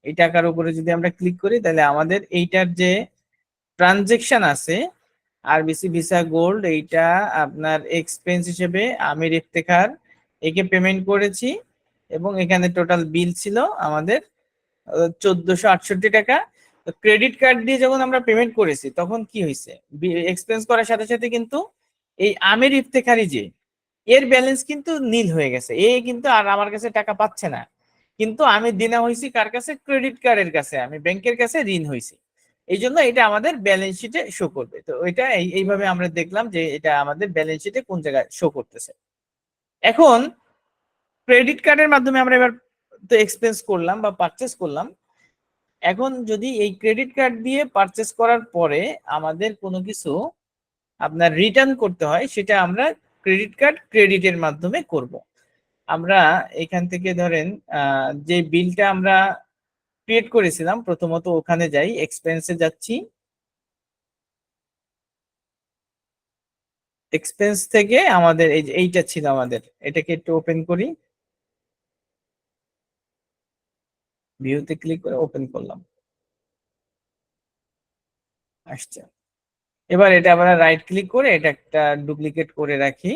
এই টাকার উপরে যদি আমরা ক্লিক করি, তাহলে আমাদের এইটার যে ট্রানজেকশন আছে আরবিসি ভিসা গোল্ড, এইটা আপনার এক্সপেন্স হিসেবে আমির ইফতেখার একে পেমেন্ট করেছি, এবং এখানে টোটাল বিল ছিল আমাদের 1468 টাকা। ক্রেডিট কার্ড দিয়ে যখন আমরা পেমেন্ট করেছি তখন কি হয়েছে, এক্সপেন্স করার সাথে সাথে কিন্তু এই আমির ইফতেখারি যে এর ব্যালেন্স কিন্তু নীল হয়ে গেছে, এ কিন্তু আর আমার কাছে টাকা পাচ্ছে না। কিন্তু আমি দেনা হয়েছি কার কাছে, ক্রেডিট কার্ডের কাছে, আমি ব্যাংকের কাছে ঋণ হয়েছি। এই জন্য এটা আমাদের ব্যালেন্স শিটে শো করবে। তো এটা এইভাবে আমরা দেখলাম যে এটা আমাদের ব্যালেন্স শিটে কোন জায়গায় শো করতেছে। এখন ক্রেডিট কার্ডের মাধ্যমে আমরা এবার তো এক্সপেন্স করলাম বা পারচেস করলাম। এখন যদি এই ক্রেডিট কার্ড দিয়ে পারচেস করার পরে আমাদের কোনো কিছু আপনার রিটার্ন করতে হয়, সেটা আমরা ক্রেডিট কার্ড ক্রেডিটের মাধ্যমে করব। আমরা এখান থেকে ধরেন যে বিলটা আমরা ক্রিয়েট করেছিলাম, প্রথমত ওখানে যাই, এক্সপেন্সে যাচ্ছি, এক্সপেন্স থেকে আমাদের এই যে এইটা ছিল আমাদের, এটাকে একটু ওপেন করি, ভিউতে ক্লিক করে ওপেন করলাম, আসছে। এবার এটা আমরা রাইট ক্লিক করে এটা একটা ডুপ্লিকেট করে রাখি।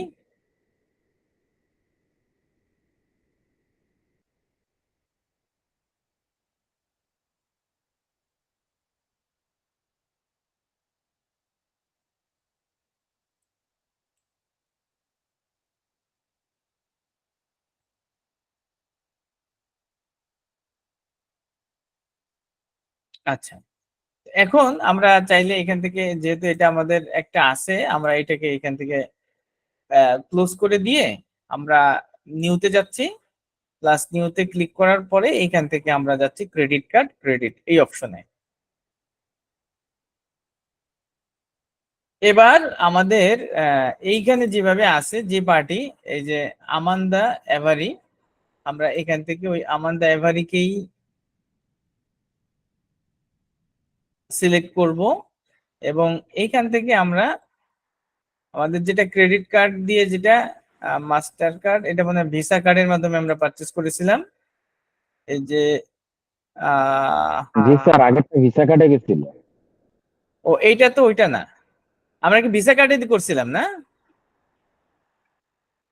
আচ্ছা, এখন আমরা চাইলে এখান থেকে, যেহেতু এটা আমাদের একটা আছে, আমরা এটাকে এখান থেকে ক্লোজ করে দিয়ে আমরা নিউতে যাচ্ছি। প্লাস নিউতে ক্লিক করার পরে এখান থেকে আমরা যাচ্ছি ক্রেডিট কার্ড ক্রেডিট এই অপশনে। এবার আমাদের এইখানে যেভাবে আছে যে পার্টি, এই যে আমান্দা এভারি, আমরা এখান থেকে ওই আমান্দা এভারিকেই সিলেক্ট করব, এবং এইখান থেকে আমরা আমাদের যেটা ক্রেডিট কার্ড দিয়ে, যেটা মাস্টার কার্ড, এটা মানে ভিসা কার্ডের মাধ্যমে আমরা পারচেস করেছিলাম, এই যে জি স্যার, আগেরটা ভিসা কার্ডে গেছিল। ও এইটা তো ওইটা না, আমরা কি ভিসা কার্ডে করছিলাম না?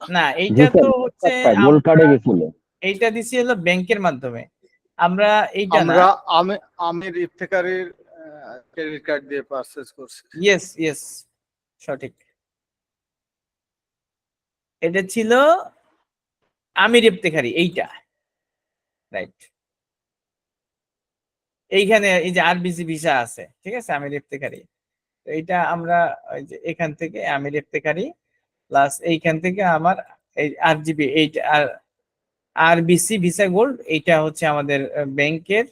না, জি এইটা তো স্যার, হচ্ছে গোল্ড আমরা কার্ডে গেছিল। এইটা দিছি হলো ব্যাংকের মাধ্যমে, আমরা এইটা না। আমরা আমির ইফতেখারের ক্রেডিট কার্ড দিয়ে পারচেজ করছি। ইয়েস ইয়েস, সঠিক, এটা ছিল আমির ইফতেখারি, এইটা রাইট। এইখানে এই যে আরবিসি ভিসা আছে, ঠিক আছে, আমির ইফতেখারি, তো এইটা আমরা ওই যে এখান থেকে আমির ইফতেখারি প্লাস এইখান থেকে আমার এই আরজিবি, এইটা আরবিসি ভিসা গোল্ড, এইটা হচ্ছে আমাদের ব্যাংকের।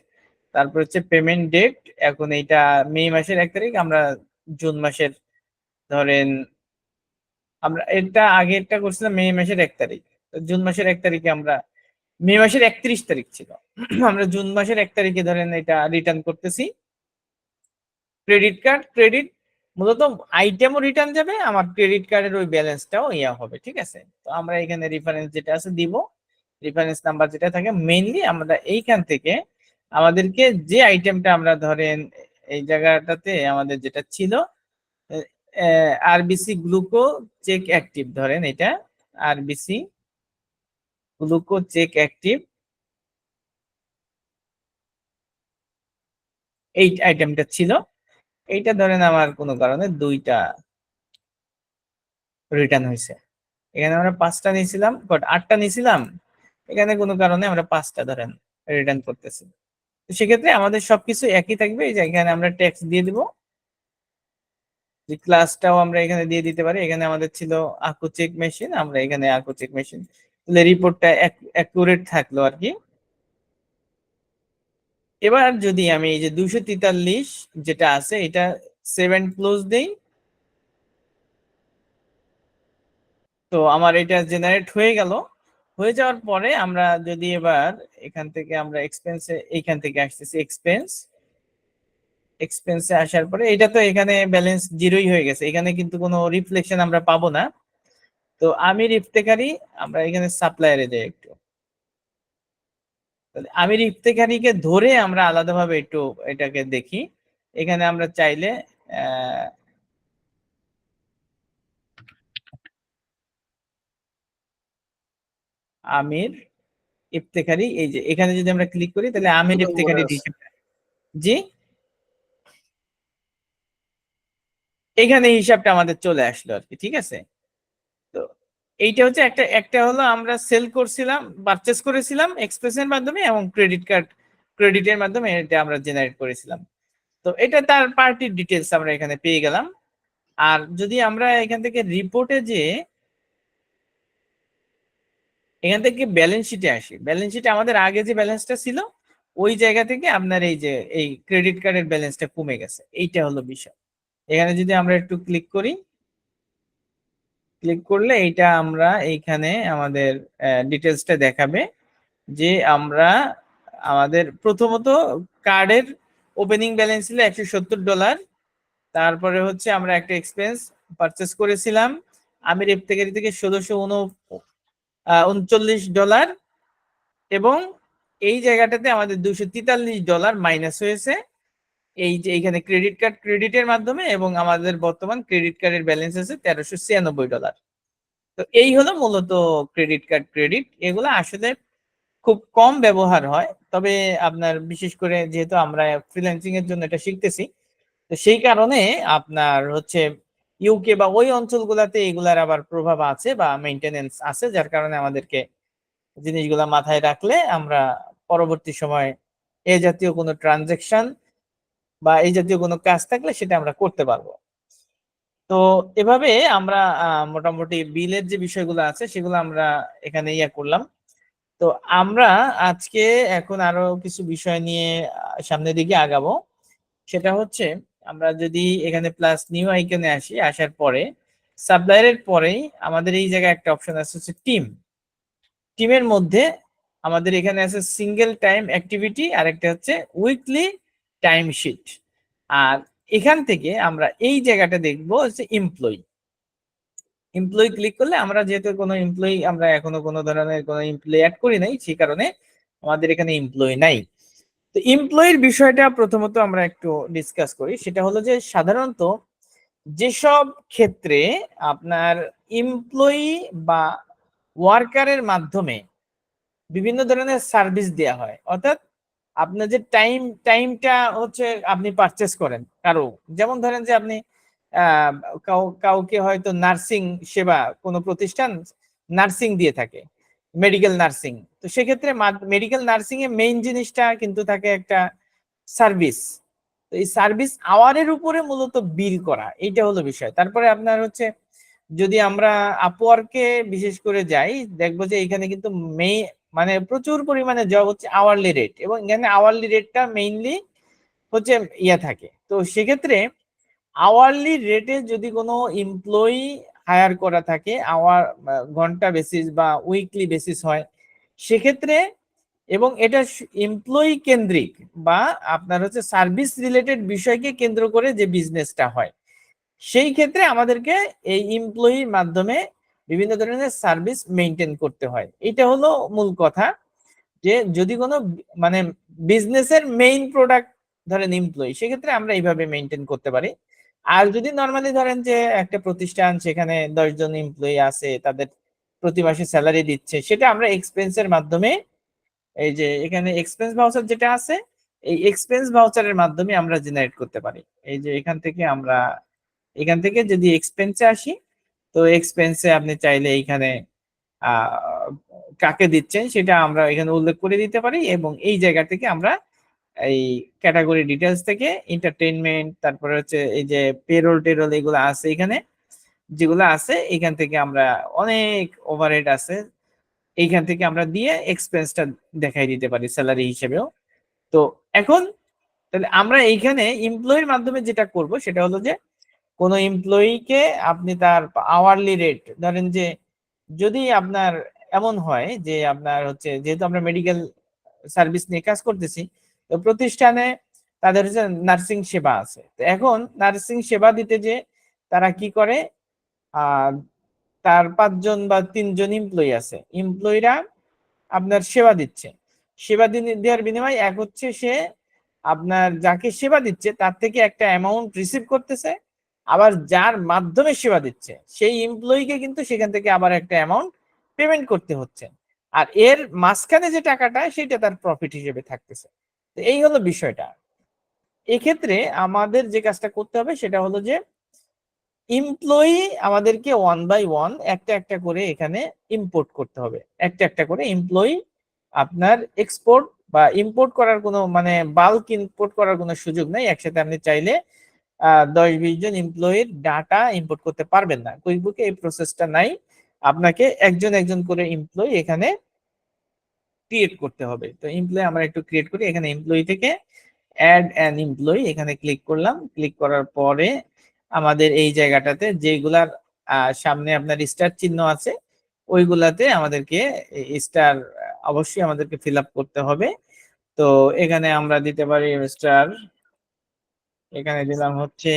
তারপর হচ্ছে পেমেন্ট ডেট, এখন এইটা মে মাসের 1 তারিখ, আমরা জুন মাসের ধরেন, আমরা এটা আগেরটা করছিলাম মে মাসের 1 তারিখ, তো জুন মাসের 1 তারিখে আমরা, মে মাসের 31 তারিখ ছিল, আমরা জুন মাসের 1 তারিখে ধরেন এটা রিটার্ন করতেছি। ক্রেডিট কার্ড ক্রেডিট, মূলত আইটেমও রিটার্ন যাবে, আমার ক্রেডিট কার্ডের ওই ব্যালেন্সটাও ইয়া হবে, ঠিক আছে। তো আমরা এখানে রেফারেন্স যেটা আছে দিব, রেফারেন্স নাম্বার যেটা থাকে, মেইনলি আমরা এইখান থেকে আমাদেরকে যে আইটেমটা আমরা ধরেন এই জায়গাটাতে আমাদের যেটা ছিল আরবিসি গ্লুকো চেক অ্যাক্টিভ, ধরেন এটা আরবিসি গ্লুকো চেক অ্যাক্টিভ, এই আইটেমটা ছিল। এইটা ধরেন আমার কোনো কারণে 2টা রিটার্ন হয়েছে, এখানে আমরা 5টা নিয়েছিলাম, বাট 8টা নিয়েছিলাম, এখানে কোনো কারণে আমরা 5টা ধরেন রিটার্ন করতেছি। তো সেক্ষেত্রে আমাদের সবকিছু একই থাকবে, এই যে এখানে আমরা ট্যাক্স দিয়ে দিব, যে ক্লাসটাও আমরা এখানে দিয়ে দিতে পারি। এখানে আমাদের ছিল আকু চেক মেশিন, আমরা এখানে আকু চেক মেশিন তাহলে রিপোর্টটা অ্যাকুরেট থাকলো আর কি। এবার যদি আমি এই যে 243 যেটা আছে এটা 7 ক্লোজ দেই, তো আমার এটা জেনারেট হয়ে গেল। হয়ে যাওয়ার পরে আমরা যদি এবার এখান থেকে আমরা এক্সপেন্সে এইখান থেকে আসতেছি এক্সপেন্সে আসার পরে এটা তো এখানে ব্যালেন্স জিরোই হয়ে গেছে, এখানে কিন্তু কোনো রিফ্লেকশন আমরা পাবো না। তো আমি ইফতেখারি, আমরা এখানে সাপ্লায়ারে যাই একটু, তাহলে আমির ইফতেখারীকে ধরে আমরা আলাদাভাবে একটু এটাকে দেখি। এখানে আমরা চাইলে আমির ইফতেখারী, এই যে এখানে যদি আমরা ক্লিক করি তাহলে আমির ইফতেখারীর হিসাবটা, জি এখানে হিসাবটা আমাদের চলে আসলো আর কি। ঠিক আছে, তো এইটা হচ্ছে একটা একটা হলো আমরা সেল করছিলাম, পারচেস করেছিলাম এক্সপ্রেসের মাধ্যমে, এবং ক্রেডিটের মাধ্যমে এটা আমরা জেনারেট করেছিলাম। তো এটা তার পার্টির ডিটেলস আমরা এখানে পেয়ে গেলাম। আর যদি আমরা এখান থেকে রিপোর্টে যে এখান থেকে ব্যালেন্স শিটে আসি, ব্যালেন্স শিটে আমাদের আগে যে ব্যালেন্সটা ছিল ওই জায়গা থেকে আপনার এই যে এই ক্রেডিট কার্ডের ব্যালেন্সটা কমে গেছে, এইটা হলো বিষয়। এখানে যদি আমরা একটু ক্লিক করি, ক্লিক করলে এইটা আমরা এইখানে আমাদের ডিটেলসটা দেখাবে যে আমরা আমাদের প্রথমত কার্ডের ওপেনিং ব্যালেন্স ছিল $170। তারপরে হচ্ছে আমরা একটা এক্সপেন্স পারচেস করেছিলাম আমির ইফতেখারী থেকে $1639, এবং এই জায়গাটাতে আমাদের $243 মাইনাস হয়েছে এই যে এইখানে ক্রেডিটের মাধ্যমে, এবং আমাদের বর্তমান ক্রেডিট কার্ডের ব্যালেন্স আছে $1396। তো এই হলো মূলত ক্রেডিট। এগুলো আসলে খুব কম ব্যবহার হয়, তবে আপনার বিশেষ করে যেহেতু আমরা ফ্রিল্যান্সিং এর জন্য এটা শিখতেছি, তো সেই কারণে আপনার হচ্ছে ইউকে বা ওই অঞ্চলগুলোতে এগুলার আবার প্রভাব আছে বা মেইনটেনেন্স আছে, যার কারণে আমাদেরকে জিনিসগুলা মাথায় রাখলে আমরা পরবর্তী সময় এই জাতীয় কোনো ট্রানজেকশন বা এই জাতীয় কোনো কাজ থাকলে সেটা আমরা করতে পারবো। তো এভাবে আমরা মোটামুটি বিলের যে বিষয়গুলো আছে সেগুলো আমরা এখানে ইয়া করলাম। তো আমরা আজকে এখন আরো কিছু বিষয় নিয়ে সামনের দিকে আগাবো। সেটা হচ্ছে আমরা যদি এখানে প্লাস নিউ আইকনে আসি, আসার পরে সাপ্লায়ারের পরেই আমাদের এই জায়গায় একটা অপশন আছে হচ্ছে টিমের মধ্যে আমাদের এখানে আছে সিঙ্গেল টাইম অ্যাক্টিভিটি, আর একটা হচ্ছে উইকলি টাইম শিট। আর এখান থেকে আমরা এই জায়গাটা দেখবো হচ্ছে এমপ্লয়ি ক্লিক করলে আমরা যেহেতু কোনো এমপ্লয়ি আমরা এখনো কোনো ধরনের কোনো এমপ্লয়ি অ্যাড করি নাই, সেই কারণে আমাদের এখানে এমপ্লয়ি নাই। তো এমপ্লয়ির বিষয়টা প্রথমত আমরা একটু ডিসকাস করি। সেটা হলো যে সাধারণত যেসব ক্ষেত্রে আপনার এমপ্লয়ি বা ওয়ার্কারের মাধ্যমে বিভিন্ন ধরনের সার্ভিস দেয়া হয়, অর্থাৎ আপনার যে টাইমটা হচ্ছে আপনি পারচেস করেন কারো, যেমন ধরেন যে আপনি আহ, কাউকে হয়তো নার্সিং সেবা কোনো প্রতিষ্ঠান নার্সিং দিয়ে থাকে, মেডিকেল নার্সিং, তো সেক্ষেত্রে মেডিকেল নার্সিং এ মেইন জিনিসটা কিন্তু থাকে একটা সার্ভিস। তো এই সার্ভিস আওয়ারের উপরে মূলত বিল করা, এইটা হলো বিষয়। তারপরে আপনার হচ্ছে যদি আমরা আপওয়ার্কে বিশেষ করে যাই, দেখবো যে এখানে কিন্তু মানে প্রচুর পরিমাণে জব হচ্ছে আওয়ারলি রেট, এবং এখানে আওয়ারলি রেটটা মেইনলি হচ্ছে ইয়া থাকে। তো সেক্ষেত্রে আওয়ারলি রেটে যদি কোনো এমপ্লয়ি হায়ার করা থাকে, ঘন্টা বেসিস বা উইকলি বেসিস হয় সেক্ষেত্রে, এবং এটা এমপ্লয়ি কেন্দ্রিক বা আপনার হচ্ছে সার্ভিস রিলেটেড বিষয়কে কেন্দ্র করে যে বিজনেসটা হয়, সেই ক্ষেত্রে আমাদেরকে এই এমপ্লয়ির মাধ্যমে বিভিন্ন ধরনের সার্ভিস মেনটেন করতে হয়। এটা হলো মূল কথা, যে যদি কোনো মানে বিজনেসের মেইন প্রোডাক্ট ধরেন এমপ্লয়ি, সেক্ষেত্রে আমরা এইভাবে মেনটেন করতে পারি। আর যদি নর্মালি ধরেন যে একটা প্রতিষ্ঠান সেখানে 10 জন এমপ্লয়ি আছে, তাদের প্রতি মাসে স্যালারি দিচ্ছে, সেটা আমরা এক্সপেন্সের মাধ্যমে, এই যে এখানে এক্সপেন্স ভাউচার যেটা আছে, এই এক্সপেন্স ভাউচারের মাধ্যমে আমরা জেনারেট করতে পারি। এই যে এখান থেকে যদি এক্সপেন্সে আসি, তো এক্সপেন্সে আপনি চাইলে এইখানে আহ কাকে দিচ্ছেন সেটা আমরা এখানে উল্লেখ করে দিতে পারি, এবং এই জায়গা থেকে আমরা এই ক্যাটাগরি ডিটেলস থেকে এন্টারটেইনমেন্ট, তারপরে হচ্ছে এই যে টেরোল এগুলো আছে এখানে, যেগুলো আছে এখান থেকে আমরা অনেক ওভারহেড আছে, এইখান থেকে আমরা দিয়ে এক্সপেন্সটা দেখাই দিতে পারি স্যালারি হিসেবেও। তো এখন তাহলে আমরা এইখানে এমপ্লয়ির মাধ্যমে যেটা করব সেটা হলো যে কোনো এমপ্লয়িকে আপনি তার আওয়ারলি রেট ধরেন যে যদি আপনার এমন হয় যে আপনার হচ্ছে যেহেতু আমরা মেডিকেল সার্ভিস নিয়ে কাজ করতেছি, তো প্রতিষ্ঠানে তাদের হচ্ছে নার্সিং সেবা আছে। তো এখন নার্সিং সেবা দিতে যে তারা কি করে, আহ তার 5 জন বা 3 জন এমপ্লয়ি আছে, এমপ্লয়িরা আপনার সেবা দিচ্ছে। সেবা দেওয়ার বিনিময়ে এক হচ্ছে সে আপনার যাকে সেবা দিচ্ছে তার থেকে একটা অ্যামাউন্ট রিসিভ করতেছে, আবার যার মাধ্যমে সেবা দিচ্ছে সেই এমপ্লয়িকে কিন্তু সেখান থেকে আবার একটা অ্যামাউন্ট পেমেন্ট করতে হচ্ছে। আর এর মাঝখানে যে টাকাটা সেটা তার প্রফিট হিসেবে থাকতেছে। তো এই হলো বিষয়টা। এক্ষেত্রে আমাদের যে কাজটা করতে হবে সেটা হলো যে এমপ্লয়ি আমাদেরকে 1 বাই 1 একটা একটা করে এখানে ইম্পোর্ট করতে হবে, একটা একটা করে এমপ্লয়ি। আপনার এক্সপোর্ট বা ইম্পোর্ট করার কোনো মানে বাল্ক ইম্পোর্ট করার কোনো সুযোগ নেই। একসাথে আপনি চাইলে 10-20 জন এমপ্লয়ির ডাটা ইম্পোর্ট করতে পারবেন না, কুইকবুকে এই প্রসেসটা নাই। আপনাকে একজন একজন করে এমপ্লয়ি এখানে ক্রিয়েট করতে হবে। তো এমপ্লয়ি আমরা একটু ক্রিয়েট করি, এখানে এমপ্লয়ি থেকে অ্যাড অ্যান এমপ্লয়ি এখানে ক্লিক করলাম। ক্লিক করার পরে আমাদের এই জায়গাটাতে যেগুলার সামনে আপনার স্টার চিহ্ন আছে ওইগুলাতে আমাদেরকে স্টার অবশ্যই আমাদেরকে ফিল আপ করতে হবে। তো এখানে আমরা দিতে পারি স্টার, এখানে দিলাম হচ্ছে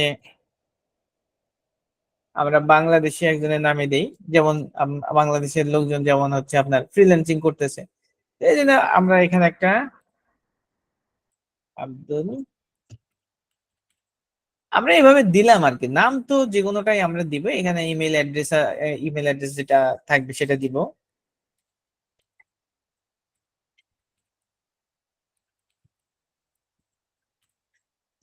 আমরা বাংলাদেশি একজনের নামে দেই, যেমন বাংলাদেশের লোকজন যেমন হচ্ছে আপনার ফ্রিল্যান্সিং করতেছে, এই জন্য আমরা এখানে একটা আব্দুল আমরা এইভাবে দিলাম আর কি। নাম তো যে কোনোটাই আমরা দিব, এখানে ইমেল অ্যাড্রেস যেটা থাকবে সেটা দিব।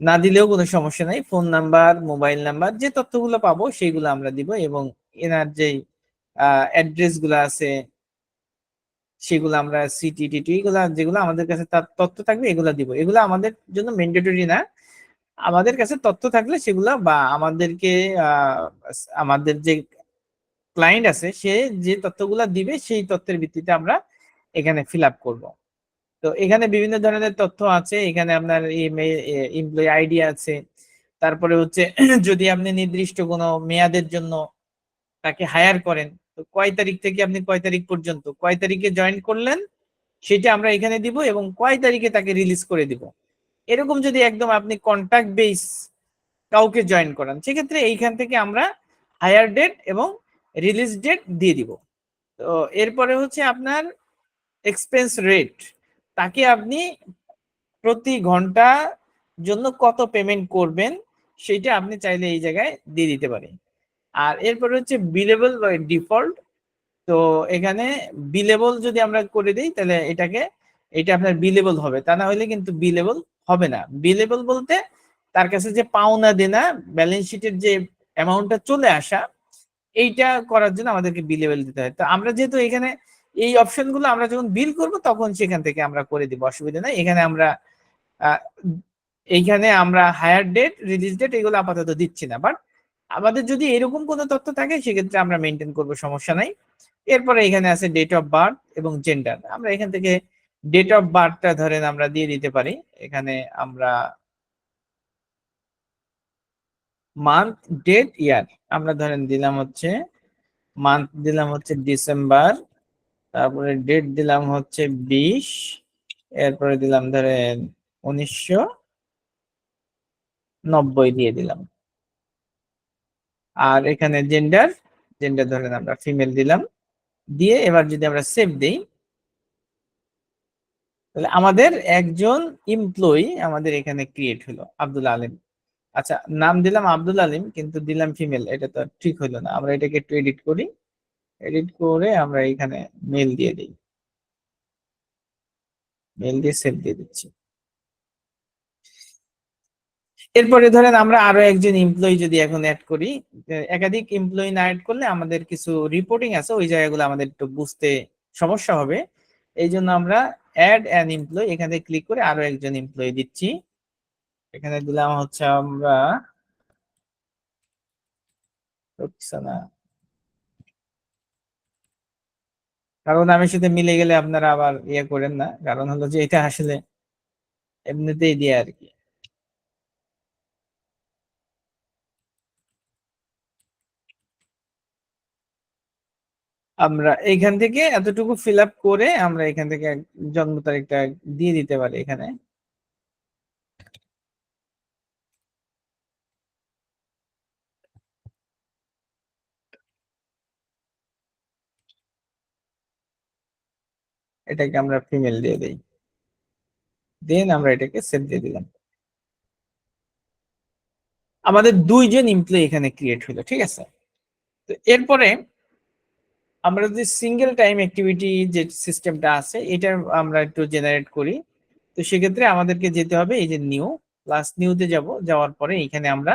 না দিলেও কোনো সমস্যা নাই, ফোন নাম্বার মোবাইল নাম্বার যে তথ্যগুলো পাবো সেইগুলো আমরা দিব, এবং এনার যে অ্যাড্রেস গুলো আছে সেগুলো আমরা সিটি টিটি এগুলা যেগুলো আমাদের কাছে তার তথ্য থাকবে এগুলা দিব। এগুলো আমাদের জন্য ম্যান্ডেটরি না, আমাদের কাছে তথ্য থাকলে সেগুলা বা আমাদেরকে আহ আমাদের যে ক্লায়েন্ট আছে সে যে তথ্যগুলা দিবে সেই তথ্যের ভিত্তিতে আমরা এখানে ফিল আপ করবো। তো এখানে বিভিন্ন ধরনের তথ্য আছে, এখানে আপনার ইমেল এমপ্লয়ি আইডি আছে, তারপরে হচ্ছে যদি আপনি নির্দিষ্ট কোনো মেয়াদের জন্য তাকে হায়ার করেন, তো কয় তারিখ থেকে আপনি কয় তারিখ পর্যন্ত কয় তারিখে জয়েন করলেন সেটা আমরা এখানে দিব, এবং কয় তারিখে তাকে রিলিজ করে দিব। এরকম যদি একদম আপনি কন্ট্যাক্ট বেস কাউকে জয়েন করান সেক্ষেত্রে এইখান থেকে আমরা হায়ার ডেট এবং রিলিজ ডেট দিয়ে দিব। তো এরপরে হচ্ছে আপনার এক্সপেন্স রেট, তাকে আপনি প্রতি ঘন্টা জন্য কত পেমেন্ট করবেন সেটা আপনি চাইলে এই জায়গায় দিয়ে দিতে পারেন। আর এরপরে হচ্ছে বিলেবল বা ডিফল্ট। তো এখানে বিলেবল যদি আমরা করে দিই তাহলে এটা আপনার বিলেবল হবে, তা না হলে কিন্তু বিলেবল হবে না। বিলেবল বলতে তার কাছে যে পাওনা দেনা ব্যালেন্স শিটের যে অ্যামাউন্টটা চলে আসা এইটা করার জন্য আমাদেরকে বিলেবল দিতে হয়। তো আমরা যেহেতু এখানে এই অপশন গুলো আমরা যখন বিল করব তখন সেখান থেকে আমরা করে দিব, অসুবিধা নাই। এখানে আমরা আহ, এইখানে আমরা হায়ার ডেট রিলিজ ডেট এগুলো আপাতত দিচ্ছি না, বাট আমাদের যদি এরকম কোনো তথ্য থাকে সেক্ষেত্রে আমরা মেনটেন করব, সমস্যা নাই। এরপরে এখানে আছে ডেট অফ বার্থ এবং জেন্ডার, আমরা এখান থেকে ডেট অফ বার্থটা ধরেন আমরা দিয়ে দিতে পারি। এখানে আমরা মান্থ ডেট ইয়ার আমরা ধরেন দিলাম হচ্ছে মান্থ দিলাম হচ্ছে ডিসেম্বর, তারপরে ডেট দিলাম হচ্ছে 20, এরপরে দিলাম ধরেন 1990 দিয়ে দিলাম। আর এখানে জেন্ডার জেন্ডার ধরেন আমরা ফিমেল দিলাম, দিয়ে এবার যদি আমরা সেভ দিই তাহলে আমাদের একজন এমপ্লয়ি আমাদের এখানে ক্রিয়েট হলো, আব্দুল আলিম। আচ্ছা, নাম দিলাম আব্দুল আলিম কিন্তু দিলাম ফিমেল, এটা তো ঠিক হলো না। আমরা এটাকে একটু এডিট করি, এডিট করে আমরা এখানে মেল দিয়ে দিই, মেল দিয়ে সেভ দিয়ে দিচ্ছি। এরপরে ধরেন আমরা আরো একজন এমপ্লয়ি যদি এখন অ্যাড করি, একাধিক এমপ্লয়ি না অ্যাড করলে আমাদের কিছু রিপোর্টিং আছে ওই জায়গাগুলো আমাদের একটু বুঝতে সমস্যা হবে। এই জন্য আমরা অ্যাড অ্যান এমপ্লয়ি এখানে ক্লিক করে আরো একজন এমপ্লয়ি দিচ্ছি। এখানে দিলাম হচ্ছে আমরা রোকসানা। কারণ নামের সাথে মিলে গেলে আপনারা আবার ইয়ে করেন না, কারণ হলো যে এটা আসলে এমনিতেই দিয়ে আর কি। আমরা এইখান থেকে এতটুকু ফিল আপ করে আমরা এখান থেকে জন্ম তারিখটা দিয়ে দিতে পারি এখানে। এটাকে আমরা ফিমেল দিয়ে দিই, দেন আমরা এটাকে সেভ দিয়ে দিলাম। আমাদের 2 জন এমপ্লয়ি এখানে ক্রিয়েট হলো, ঠিক আছে। তো এরপরে আমরা যে সিঙ্গেল টাইম অ্যাক্টিভিটি যে সিস্টেমটা আছে এটা আমরা একটু জেনারেট করি। তো সেক্ষেত্রে আমাদেরকে যেতে হবে এই যে নিউ, প্লাস নিউতে যাব, যাওয়ার পরে এখানে আমরা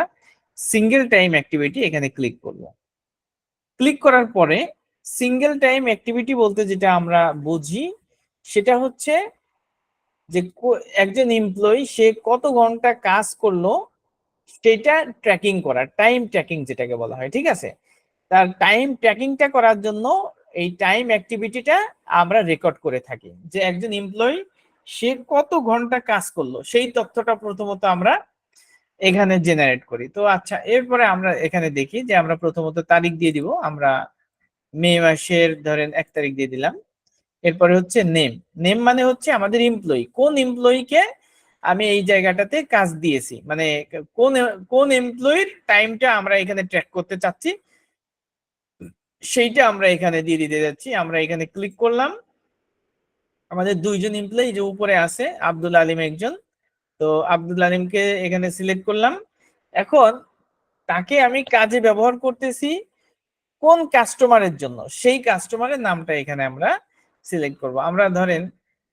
সিঙ্গেল টাইম অ্যাক্টিভিটি এখানে ক্লিক করব। ক্লিক করার পরে সিঙ্গেল টাইম অ্যাক্টিভিটি বলতে যেটা আমরা বুঝি সেটা হচ্ছে যে একজন এমপ্লয়ি সে কত ঘন্টা কাজ করলো সেটা ট্র্যাকিং করা, টাইম ট্র্যাকিং যেটাকে বলা হয়, ঠিক আছে। তার টাইম ট্র্যাকিংটা করার জন্য এই টাইম অ্যাক্টিভিটিটা আমরা রেকর্ড করে থাকি, যে একজন এমপ্লয়ি সে কত ঘন্টা কাজ করলো সেই তথ্যটা প্রথমত আমরা এখানে জেনারেট করি। তো আচ্ছা, এরপরে আমরা এখানে দেখি যে আমরা প্রথমত তারিখ দিয়ে দিব, আমরা মে মাসের ধরেন 1 তারিখ দিয়ে দিলাম। এরপরে হচ্ছে নেম, নেম মানে হচ্ছে আমাদের এমপ্লয়ি, কোন এমপ্লয়িকে আমি এই জায়গাটাতে কাজ দিয়েছি, মানে কোন কোন এমপ্লয়ির টাইমটা আমরা এখানে ট্র্যাক করতে চাচ্ছি সেইটা আমরা এখানে দিয়ে দিতে যাচ্ছি। আমরা এখানে ক্লিক করলাম, আমাদের 2 জন এমপ্লয়ি যে উপরে আছে, আব্দুল আলিম একজন, তো আব্দুল আলিমকে এখানে সিলেক্ট করলাম। এখন তাকে আমি কাজে ব্যবহার করতেছি কোন কাস্টমারের জন্য, সেই কাস্টমারের নামটা এখানে আমরা সিলেক্ট করব। আমরা ধরেন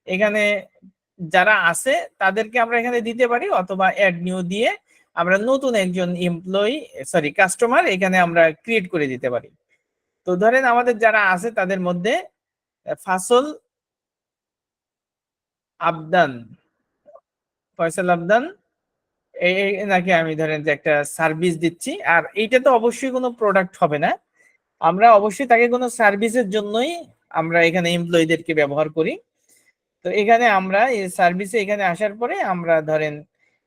এখানে যারা আছে তাদেরকে আমরা এখানে দিতে পারি, অথবা অ্যাড নিউ দিয়ে আমরা নতুন একজন এমপ্লয়ি সরি কাস্টমার এখানে আমরা ক্রিয়েট করে দিতে পারি। তো ধরেন আমাদের যারা আছে তাদের মধ্যে ফাসল আবদান, ফয়সাল আবদান, নাকি আমি ধরেন যে একটা সার্ভিস দিচ্ছি, আর এইটা তো অবশ্যই কোনো প্রোডাক্ট হবে না, আমরা অবশ্যই তাকে কোনো সার্ভিসের জন্যই আমরা এখানে এমপ্লয়ীদেরকে ব্যবহার করি। তো এখানে আমরা এই সার্ভিসে এখানে আসার পরে আমরা ধরেন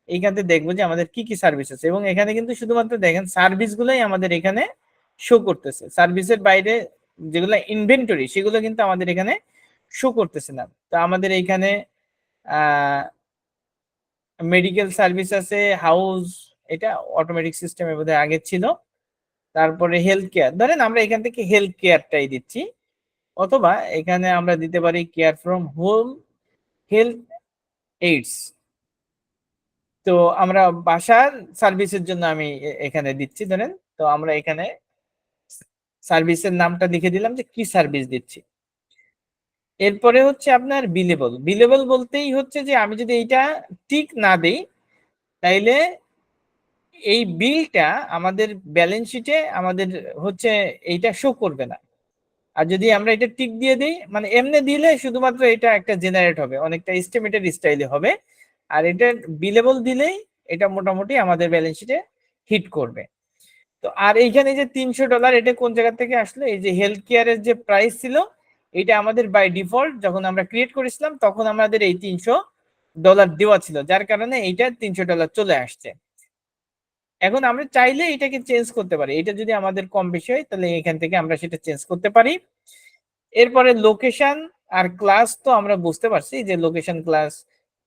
এইখানে দেখবো যে আমাদের কি কি সার্ভিস আছে, এবং এখানে কিন্তু শুধুমাত্র দেখেন সার্ভিস গুলোই আমাদের এখানে শো করতেছে, সার্ভিসের বাইরে যেগুলো ইনভেন্টরি সেগুলো কিন্তু আমাদের এখানে শো করতেছে না। তো আমাদের এইখানে আহ মেডিকেল সার্ভিস আছে, হাউস, এটা অটোমেটিক সিস্টেমের মধ্যে আগে ছিল। তারপরে হেলথ কেয়ার, ধরেন আমরা এখান থেকে হেলথ কেয়ারটাই দিচ্ছি, অথবা এখানে আমরা দিতে পারি care from home health AIDS. তো আমরা বাসার সার্ভিসের জন্য আমি এখানে দিচ্ছি ধরেন, তো আমরা এখানে সার্ভিসের নামটা লিখে দিলাম যে কি সার্ভিস দিচ্ছি। এরপরে হচ্ছে আপনার বিলেবল, বিলেবল বলতেই হচ্ছে যে আমি যদি এইটা টিক না দেই তাইলে এই বিলটা আমাদের ব্যালেন্স শিটে আমাদের হচ্ছে এইটা শো করবে না। আর যদি আমরা এটা টিক দিয়ে দিই, মানে এমনি দিলে শুধুমাত্র এটা একটা জেনারেট হবে, অনেকটা এস্টিমেটেড স্টাইলে হবে, আর এটা বিলেবল দিলেই এটা মোটামুটি আমাদের ব্যালেন্স শিটে হিট করবে। তো আর এইখানে যে $300 এটা কোন জায়গা থেকে আসলো, এই যে হেলথ কেয়ারের যে প্রাইস ছিল এটা আমাদের বাই ডিফল্ট যখন আমরা ক্রিয়েট করেছিলাম তখন আমাদের এই $300 দেওয়া ছিল, যার কারণে এইটা $300 চলে আসছে। এখন আমরা চাইলে এটাকে চেঞ্জ করতে পারি, এটা যদি আমাদের কম বেশি হয় তাহলে এখান থেকে আমরা সেটা চেঞ্জ করতে পারি। এরপরে লোকেশন আর ক্লাস, তো আমরা বুঝতে পারছি যে লোকেশন ক্লাস,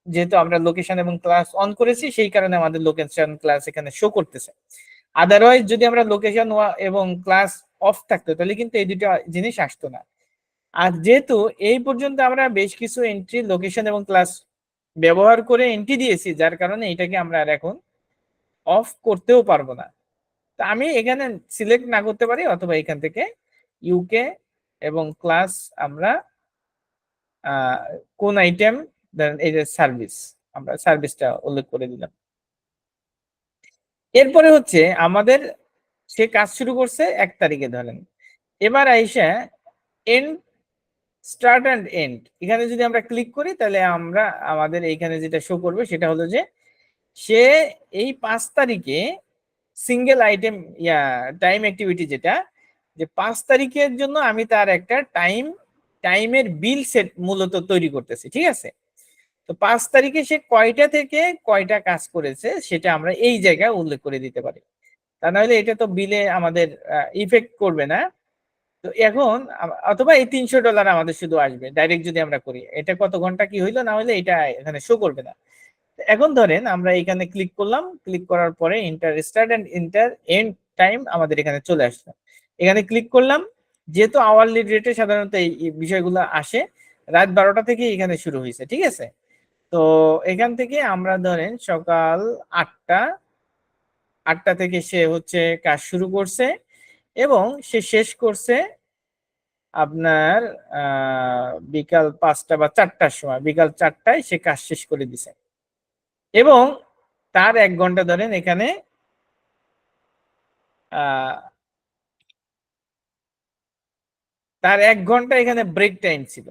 যেহেতু আমরা লোকেশন এবং ক্লাস অন করেছি সেই কারণে আমাদের লোকেশন ক্লাস এখানে শো করতেছে। আদারওয়াইজ যদি আমরা লোকেশন এবং ক্লাস অফ থাকতো তাহলে কিন্তু এই দুটো জিনিস আসতো না। আর যেহেতু এই পর্যন্ত আমরা বেশ কিছু এন্ট্রি লোকেশন এবং ক্লাস ব্যবহার করে এন্ট্রি দিয়েছি, যার কারণে এটাকে আমরা আর এখন অফ করতেও পারবো না। তো আমি এখানে সিলেক্ট না করতে পারি, অথবা এখান থেকে ইউকে এবং ক্লাস আমরা কোন আইটেম, ধরেন এই যে সার্ভিস, আমরা সার্ভিসটা উল্লেখ করে দিলাম। এরপরে হচ্ছে আমাদের সে কাজ শুরু করছে 1 তারিখে ধরেন, এবার আইসা এন্ড, স্টার্ট অ্যান্ড এন্ড, এখানে যদি আমরা ক্লিক করি তাহলে আমরা আমাদের এইখানে যেটা শো করবে সেটা হলো যে সে এই 5 তারিখে সিঙ্গেল আইটেম টাইম অ্যাক্টিভিটি যেটা, যে 5 তারিখের জন্য আমি তার একটা টাইম টাইমের বিল সেট মূলত তৈরি করতেছি, ঠিক আছে? তো 5 তারিখে সে কয়টা থেকে কয়টা কাজ করেছে সেটা আমরা এই জায়গায় উল্লেখ করে দিতে পারি। তা নাহলে এটা তো বিলে আমাদের ইফেক্ট করবে না। তো এখন অথবা এই $300 আমাদের শুধু আসবে ডাইরেক্ট যদি আমরা করি, এটা কত ঘন্টা কি হইলো না হলে এটা এখানে শো করবে না। এখন ধরেন আমরা এখানে ক্লিক করলাম, ক্লিক করার পরে enter start end enter end time আমাদের এখানে চলে আসলো। এখানে ক্লিক করলাম, যেহেতু আওয়ারলি রেটে সাধারণত এই বিষয়গুলো আসে, রাত 12টা থেকে এখানে শুরু হয়েছে, ঠিক আছে? তো এখান থেকে আমরা ধরেন সকাল 8টা, 8টা থেকে সে হচ্ছে কাজ শুরু করছে এবং সে শেষ করছে আপনার বিকাল 5টা বা 4টার সময়, বিকাল 4টায় সে কাজ শেষ করে দিছে এবং তার 1 ঘন্টা ধরেন এখানে তার 1 ঘন্টা এখানে ব্রেক টাইম ছিল।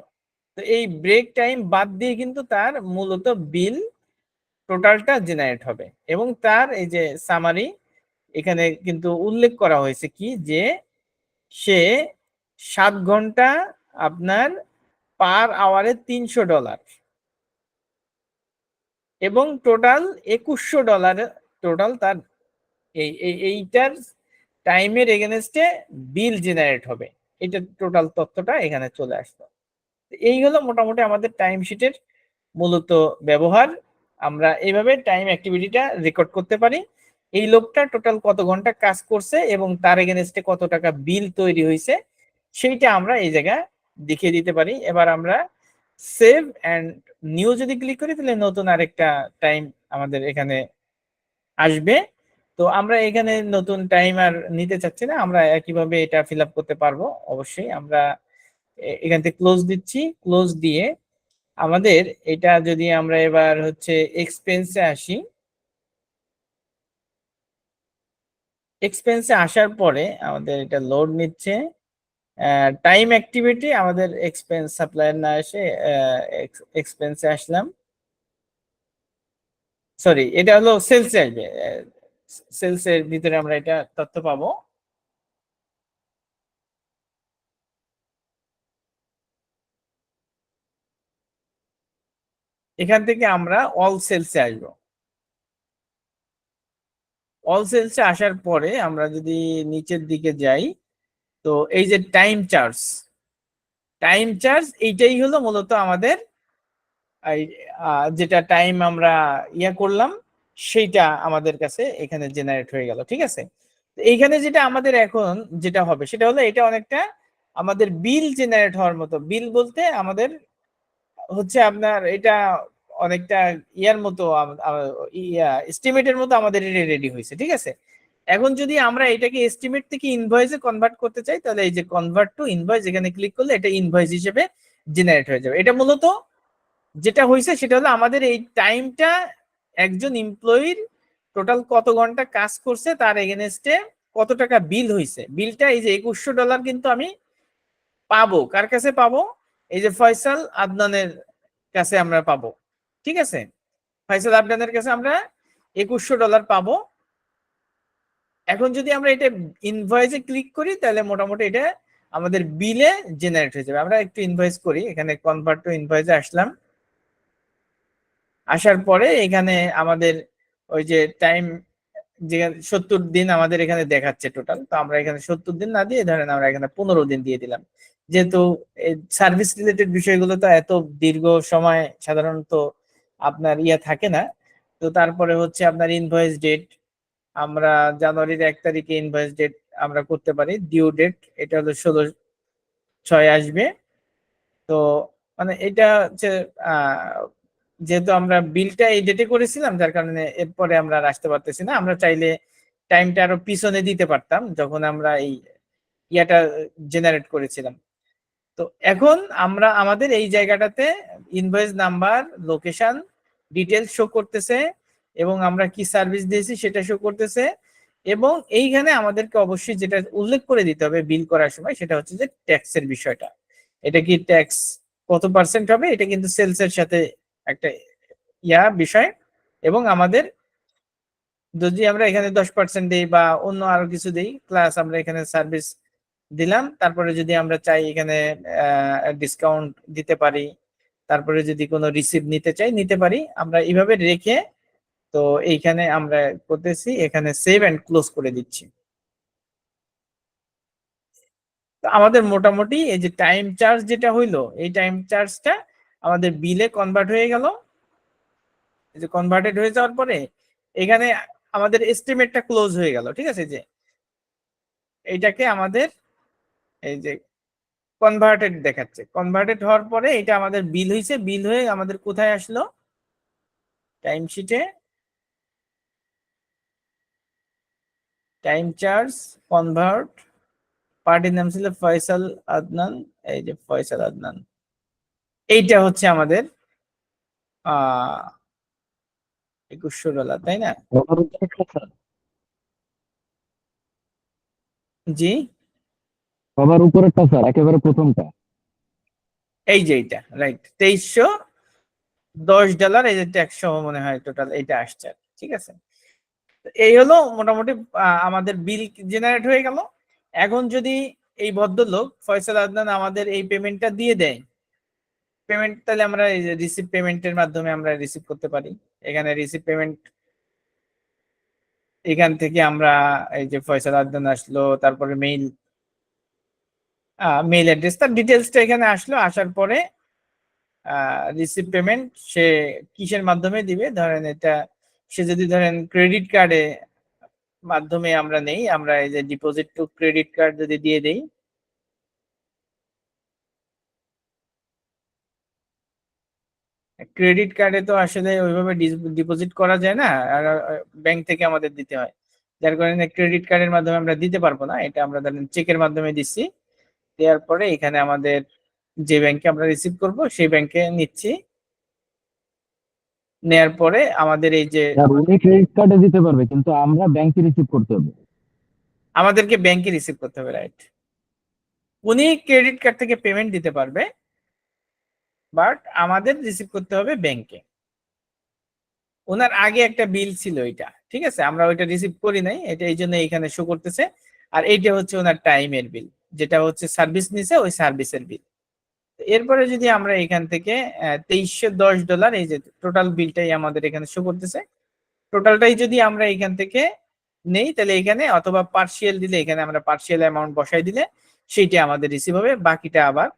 তো এই ব্রেক টাইম বাদ দিয়ে কিন্তু তার মূলত বিল টোটালটা জেনারেট হবে এবং তার এই যে সামারি এখানে কিন্তু উল্লেখ করা হয়েছে কি যে সে 7 ঘন্টা আপনার পার আওয়ারে $300 এবং টোটাল $2100 টোটাল তার এইটার টাইমের এগেনস্টে বিল জেনারেট হবে। এটা টোটাল তথ্যটা এখানে চলে আসলো। এই হলো মোটামুটি আমাদের টাইম শিটের মূলত ব্যবহার। আমরা এইভাবে টাইম অ্যাক্টিভিটিটা রেকর্ড করতে পারি। এই লোকটা টোটাল কত ঘন্টা কাজ করছে এবং তার এগেনস্টে কত টাকা বিল তৈরি হয়েছে সেইটা আমরা এই জায়গায় দেখিয়ে দিতে পারি। এবার আমরা সেভ অ্যান্ড নিউ যদি ক্লিক করি তাহলে নতুন আরেকটা টাইম আমাদের এখানে আসবে। তো আমরা এখানে নতুন টাইম আর নিতে চাচ্ছি না, আমরা একইভাবে এটা ফিল আপ করতে পারবো। অবশ্যই আমরা এখান থেকে ক্লোজ দিচ্ছি, ক্লোজ দিয়ে আমাদের এটা যদি আমরা এবার হচ্ছে এক্সপেন্সে আসি, এক্সপেন্সে আসার পরে আমাদের এটা লোড নিচ্ছে। টাইম অ্যাক্টিভিটি আমাদের এক্সপেন্স সাপ্লায়ার না এসে এক্সপেন্সে আসলাম, সরি এটা হলো সেলসে আসবে। সেলসের ভিতরে আমরা এটা তথ্য পাবো। এখান থেকে আমরা অল সেলসে আসবো। অল সেলসে আসার পরে আমরা যদি নিচের দিকে যাই, তো এই যে টাইম চার্জ, টাইম চার্জ এইটাই হলো মূলত আমাদের যেটা টাইম আমরা করলাম সেইটা আমাদের কাছে এখানে জেনারেট হয়ে গেল, ঠিক আছে? এইখানে যেটা আমাদের এখন যেটা হবে সেটা হলো এটা অনেকটা আমাদের বিল জেনারেট হওয়ার মতো। বিল বলতে আমাদের হচ্ছে আপনার এটা অনেকটা ইয়ার মতো এস্টিমেটের মতো আমাদের এটা রেডি হয়েছে, ঠিক আছে? এখন যদি আমরা এটাকে এস্টিমেট থেকে ইনভয়েসে কনভার্ট করতে চাই তাহলে এই যে কনভার্ট টু ইনভয়েস এখানে ক্লিক করলে এটা ইনভয়েস হিসেবে জেনারেট হয়ে যাবে। এটা মূলত যেটা হয়েছে সেটা হলো আমাদের এই টাইমটা একজন এমপ্লয়ির টোটাল কত ঘন্টা কাজ করছে তার এগেনস্টে কত টাকা বিল হয়েছে। বিলটা এই যে $2100 কিন্তু আমি পাবো কার কাছে পাবো, এই যে ফয়সাল আদনানের কাছে আমরা পাবো, ঠিক আছে? ফয়সাল আদনানের কাছে আমরা $2100 পাবো। এখন যদি আমরা এটা ইনভয়েসে ক্লিক করি তাহলে মোটামুটি এটা আমাদের বিলে জেনারেট হয়ে যাবে। আমরা একটু ইনভয়েস করি, এখানে কনভার্ট টু ইনভয়েসে আসলাম, আসার পরে এখানে আমাদের ওই যে টাইম যে 70 দিন আমাদের এখানে দেখাচ্ছে টোটাল, তো আমরা এখানে 70 দিন না দিয়ে ধরেন আমরা এখানে 15 দিন দিয়ে দিলাম। যেহেতু সার্ভিস রিলেটেড বিষয়গুলো তো এত দীর্ঘ সময় সাধারণত আপনার থাকে না। তো তারপরে হচ্ছে আপনার ইনভয়েস ডেট, আমরা জানুয়ারির 1 তারিখে ইনভয়েস ডেট আমরা করতে পারি। ডিউ ডেট এটা হলো 16/6 আসবে। তো মানে এটা হচ্ছে যেহেতু আমরা বিলটা এই ডেটে করেছিলাম যার কারণে এরপরে আমরা আর আসতে পারতেছি না। আমরা চাইলে টাইমটা আরো পিছনে দিতে পারতাম যখন আমরা এই ইয়াটা জেনারেট করেছিলাম। তো এখন আমরা আমাদের এই জায়গাটাতে invoice number, location, details show করতেছে এবং আমরা কি সার্ভিস দিয়েছি সেটা শো করতেছে এবং এইখানে আমাদেরকে অবশ্যই যেটা উল্লেখ করে দিতে হবে বিল করার সময় সেটা হচ্ছে যে ট্যাক্সের বিষয়টা। এটা কি ট্যাক্স কত পার্সেন্ট হবে, এটা কিন্তু সেলসের সাথে একটা বিষয় এবং আমাদের যদি আমরা এখানে 10% দিই বা অন্য আরো কিছু দিই প্লাস আমরা এখানে সার্ভিস দিলাম, তারপরে যদি আমরা চাই এখানে ডিসকাউন্ট দিতে পারি, তারপরে যদি কোনো রিসিভ নিতে চাই নিতে পারি, আমরা এইভাবে রেখে তো এইখানে আমরা করতেছি, এখানে সেভ এন্ড ক্লোজ করে দিচ্ছি। তো আমাদের মোটামুটি এই যে টাইম চার্জ যেটা হইলো, এই টাইম চার্জটা আমাদের বিলে কনভার্ট হয়ে গেল। এই যে কনভার্টেড হয়ে যাওয়ার পরে এখানে আমাদের এস্টিমেটটা ক্লোজ হয়ে গেল, ঠিক আছে। যে এইটাকে আমাদের এই যে কনভার্টেড দেখাচ্ছে, কনভার্টেড হওয়ার পরে এটা আমাদের বিল হয়েছে, বিল হয়ে আমাদের কোথায় আসলো, টাইম শিটে টাইম চার্জ কনভার্ট, পার্টির নাম ছিল ফয়সাল আদনান, এই যে ফয়সাল আদনান, এইটা হচ্ছে আমাদের $2100, তাই না? সবার উপরেরটা স্যার, জি, সবার উপরেরটা স্যার, একেবারে প্রথমটা। এই যে এইটা রাইট, $2310, এই যে ট্যাক্স সহ মনে হয় টোটাল এইটা আসছে, ঠিক আছে। তো এই হলো মোটামুটি আমাদের বিল জেনারেট হয়ে গেল। এখন যদি এই ভদ্রলোক ফয়সাল আদনান আমাদের এই পেমেন্টটা দিয়ে দেয়, পেমেন্ট তাহলে আমরা এই যে রিসিভ পেমেন্টের মাধ্যমে আমরা রিসিভ করতে পারি। এখানে রিসিভ পেমেন্ট, এখান থেকে আমরা এই যে ফয়সাল আদনান আসলো, তারপরে মেইল অ্যাড্রেস, তার ডিটেলসটা এখানে আসলো, আসার পরে রিসিভ পেমেন্ট সে কিসের মাধ্যমে দিবে, ধরেন এটা সে যদি ধরেন ক্রেডিট কার্ডে মাধ্যমে আমরা নেই, আমরা এই যে ডিপোজিট টু ক্রেডিট কার্ড যদি দিয়ে দেই, ক্রেডিট কার্ডে তো আসলে ওইভাবে ডিপোজিট করা যায় না, আর ব্যাংক থেকে আমাদের দিতে হয়, যার কারণে ক্রেডিট কার্ডের মাধ্যমে আমরা দিতে পারবো না। এটা আমরা ধরেন চেকের মাধ্যমে দিচ্ছি, দেওয়ার পরে এখানে আমাদের যে ব্যাংকে আমরা রিসিভ করব সেই ব্যাংকে নিচ্ছি, নেয়ার পরে আমাদের এই যে স্যার উনি ক্রেডিট কার্ডে দিতে পারবে, কিন্তু আমরা ব্যাংকে রিসিভ করতে হবে। আমাদেরকে ব্যাংকে রিসিভ করতে হবে, রাইট। উনি ক্রেডিট কার্ড থেকে পেমেন্ট দিতে পারবে, বাট আমাদের রিসিভ করতে হবে ব্যাংকে। ওনার আগে একটা বিল ছিল এটা, ঠিক আছে, আমরা ওইটা রিসিভ করি নাই, এটা এই জন্য এখানে শো করতেছে। আর এইটা হচ্ছে ওনার টাইমের বিল, যেটা হচ্ছে সার্ভিস নিছে ওই সার্ভিসের বিল। এরপরে যদি আমরা এখান থেকে $2310, এই যে টোটাল বিলটাই আমাদের এখানে শো করতেছে, টোটালটাই যদি আমরা এখান থেকে নেই তাহলে এখানে, অথবা পার্সিয়াল দিলে এখানে আমরা পার্সিয়াল অ্যামাউন্ট বসাই দিলে সেইটা আমাদের রিসিভ হবে, বাকিটা আবার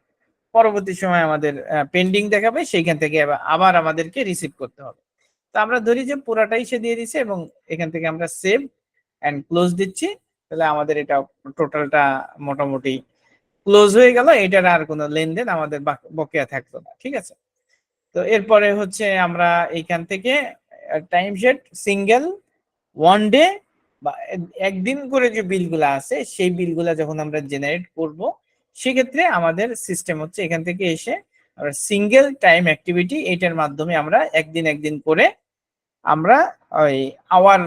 পরবর্তী সময় আমাদের পেন্ডিং দেখাবে, সেইখান থেকে আবার আমাদেরকে রিসিভ করতে হবে। তো আমরা ধরি যে পুরাটাই সে দিয়ে দিছে এবং এখান থেকে আমরা সেভ এন্ড ক্লোজ দিচ্ছি, তাহলে আমাদের এটা টোটালটা মোটামুটি ক্লোজ হয়ে গেল, এটার আর কোনো লেনদেন আমাদের বকেয়া থাকলো না, ঠিক আছে। তো এরপরে হচ্ছে আমরা এইখান থেকে টাইম শেট সিঙ্গেল, ওয়ান ডে বা একদিন করে যে বিলগুলা আছে সেই বিলগুলা যখন আমরা জেনারেট করব, সেক্ষেত্রে আমাদের সিস্টেম হচ্ছে এখান থেকে এসে আমরা সিঙ্গেল টাইম অ্যাক্টিভিটি, এটার মাধ্যমে আমরা একদিন একদিন করে আমরা ওই আওয়ার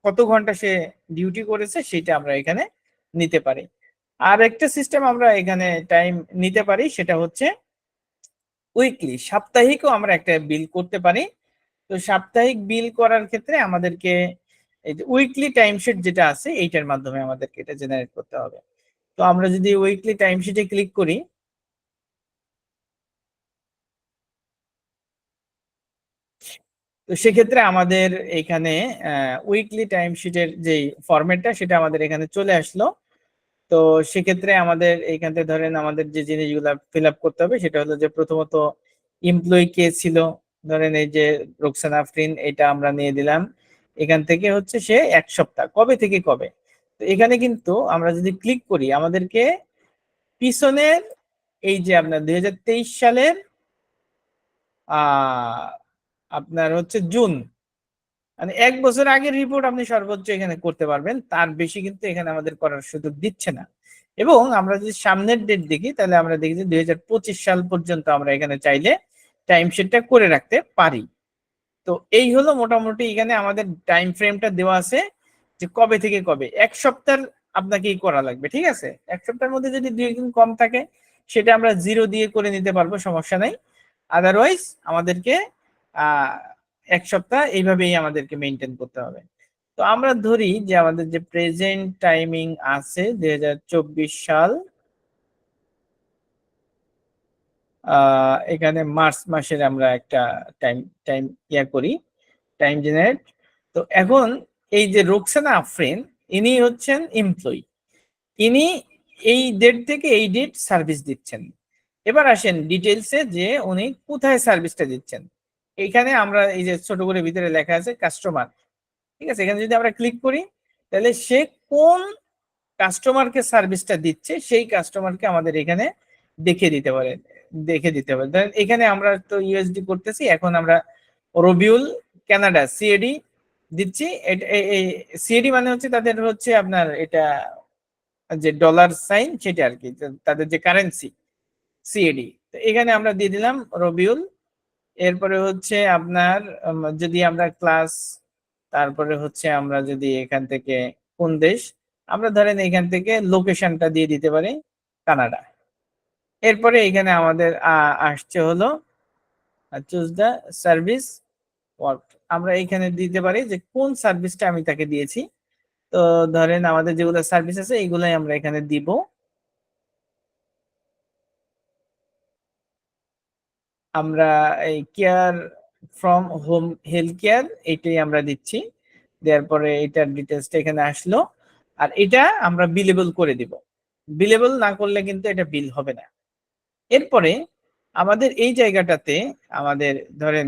কত ঘন্টা সে ডিউটি করেছে সেটা আমরা এখানে নিতে পারি। আর একটা সিস্টেম আমরা এখানে টাইম নিতে পারি, সেটা হচ্ছে উইকলি, সাপ্তাহিকও আমরা একটা বিল করতে পারি। তো সাপ্তাহিক বিল করার ক্ষেত্রে আমাদেরকে এই যে উইকলি টাইমশিট যেটা আছে এইটার মাধ্যমে আমাদেরকে এটা জেনারেট করতে হবে। তো আমরা যদি উইকলি টাইমশিটে ক্লিক করি, তো সেক্ষেত্রে আমাদের এখানে উইকলি টাইমশিটের যে ফরম্যাটটা সেটা আমাদের এখানে চলে আসলো। তো সেক্ষেত্রে আমাদের এইখান থেকে ধরেন আমাদের যে জিনিসগুলা ফিল আপ করতে হবে সেটা হলো যে প্রথমত এমপ্লয়ি কে ছিল, ধরেন এই যে রোকসানা আফরিন, এটা আমরা নিয়ে দিলাম। এখান থেকে হচ্ছে সে 1 সপ্তাহ, কবে থেকে কবে। তো এখানে কিন্তু আমরা যদি ক্লিক করি আমাদেরকে পিছনের এই যে আপনার 2023 সালের আপনার হচ্ছে জুন, মানে 1 বছর আগের রিপোর্ট আপনি সর্বোচ্চ এখানে করতে পারবেন, তার বেশি কিন্তু এখানে আমাদের করার সুযোগ দিচ্ছে না। এবং আমরা যদি সামনের ডেট দেখি তাহলে আমরা দেখি যে 2025 সাল পর্যন্ত আমরা এখানে চাইলে টাইম শিটটা করে রাখতে পারি। তো এই হলো মোটামুটি এখানে আমাদের টাইম ফ্রেমটা দেওয়া আছে যে কবে থেকে কবে। 1 সপ্তাহ আপনাকেই করা লাগবে, ঠিক আছে। 1 সপ্তাহের মধ্যে যদি 2 দিন কম থাকে সেটা আমরা 0 দিয়ে করে নিতে পারবো, সমস্যা নাই। আদারওয়াইজ আমাদেরকে 1 সপ্তাহ এইভাবেই আমাদেরকে মেনটেন করতে হবে। তো আমরা ধরি যে আমাদের যে প্রেজেন্ট টাইমিং আছে 2024 সাল, এখানে মার্চ মাসের আমরা একটা টাইম টাইম করি, টাইম জেনারেট। তো এখন এই যে রোকসানা আফরিন, ইনি হচ্ছেন এমপ্লয়ি, ইনি এই ডেট থেকে এই ডেট সার্ভিস দিচ্ছেন। এবার আসেন ডিটেলসে যে উনি কোথায় সার্ভিসটা দিচ্ছেন। এখানে আমরা এই যে ছোট করে ভিতরে লেখা আছে কাস্টমার, ঠিক আছে। এখানে যদি আমরা ক্লিক করি তাহলে সে কোন কাস্টমারকে সার্ভিসটা দিচ্ছে সেই কাস্টমারকে আমাদের এখানে দেখিয়ে দিতে পারে, ধরেন এখানে আমরা তো ইউএসডি করতেছি, এখন আমরা রবিউল কানাডা সিএডি দিচ্ছি। সিএডি মানে হচ্ছে তাদের হচ্ছে আপনার এটা যে ডলার সাইন সেটা আর কি, তাদের যে কারেন্সি সিএডি। তো এখানে আমরা দিয়ে দিলাম রবিউল। এরপরে হচ্ছে আপনার যদি আমরা ক্লাস, তারপরে হচ্ছে আমরা যদি এখান থেকে কোন দেশ, আমরা ধরেন এখান থেকে লোকেশনটা দিয়ে দিতে পারি কানাডা। এরপরে এখানে আমাদের আসছে হলো চুজ দ্য সার্ভিস ওয়ার্ক, আমরা এখানে দিতে পারি যে কোন সার্ভিসটা আমি তাকে দিয়েছি। তো ধরেন আমাদের যেগুলো সার্ভিস আছে এইগুলাই আমরা এখানে দিব। আমরা এই care from home health care এইটাই আমরা দিচ্ছি, দেওয়ার পরে এটার ডিটেলসটা এখানে আসলো। আর এটা আমরা বিলেবল করে দিব, বিলেবল না করলে কিন্তু এটা বিল হবে না। এরপরে আমাদের এই জায়গাটাতে আমাদের ধরেন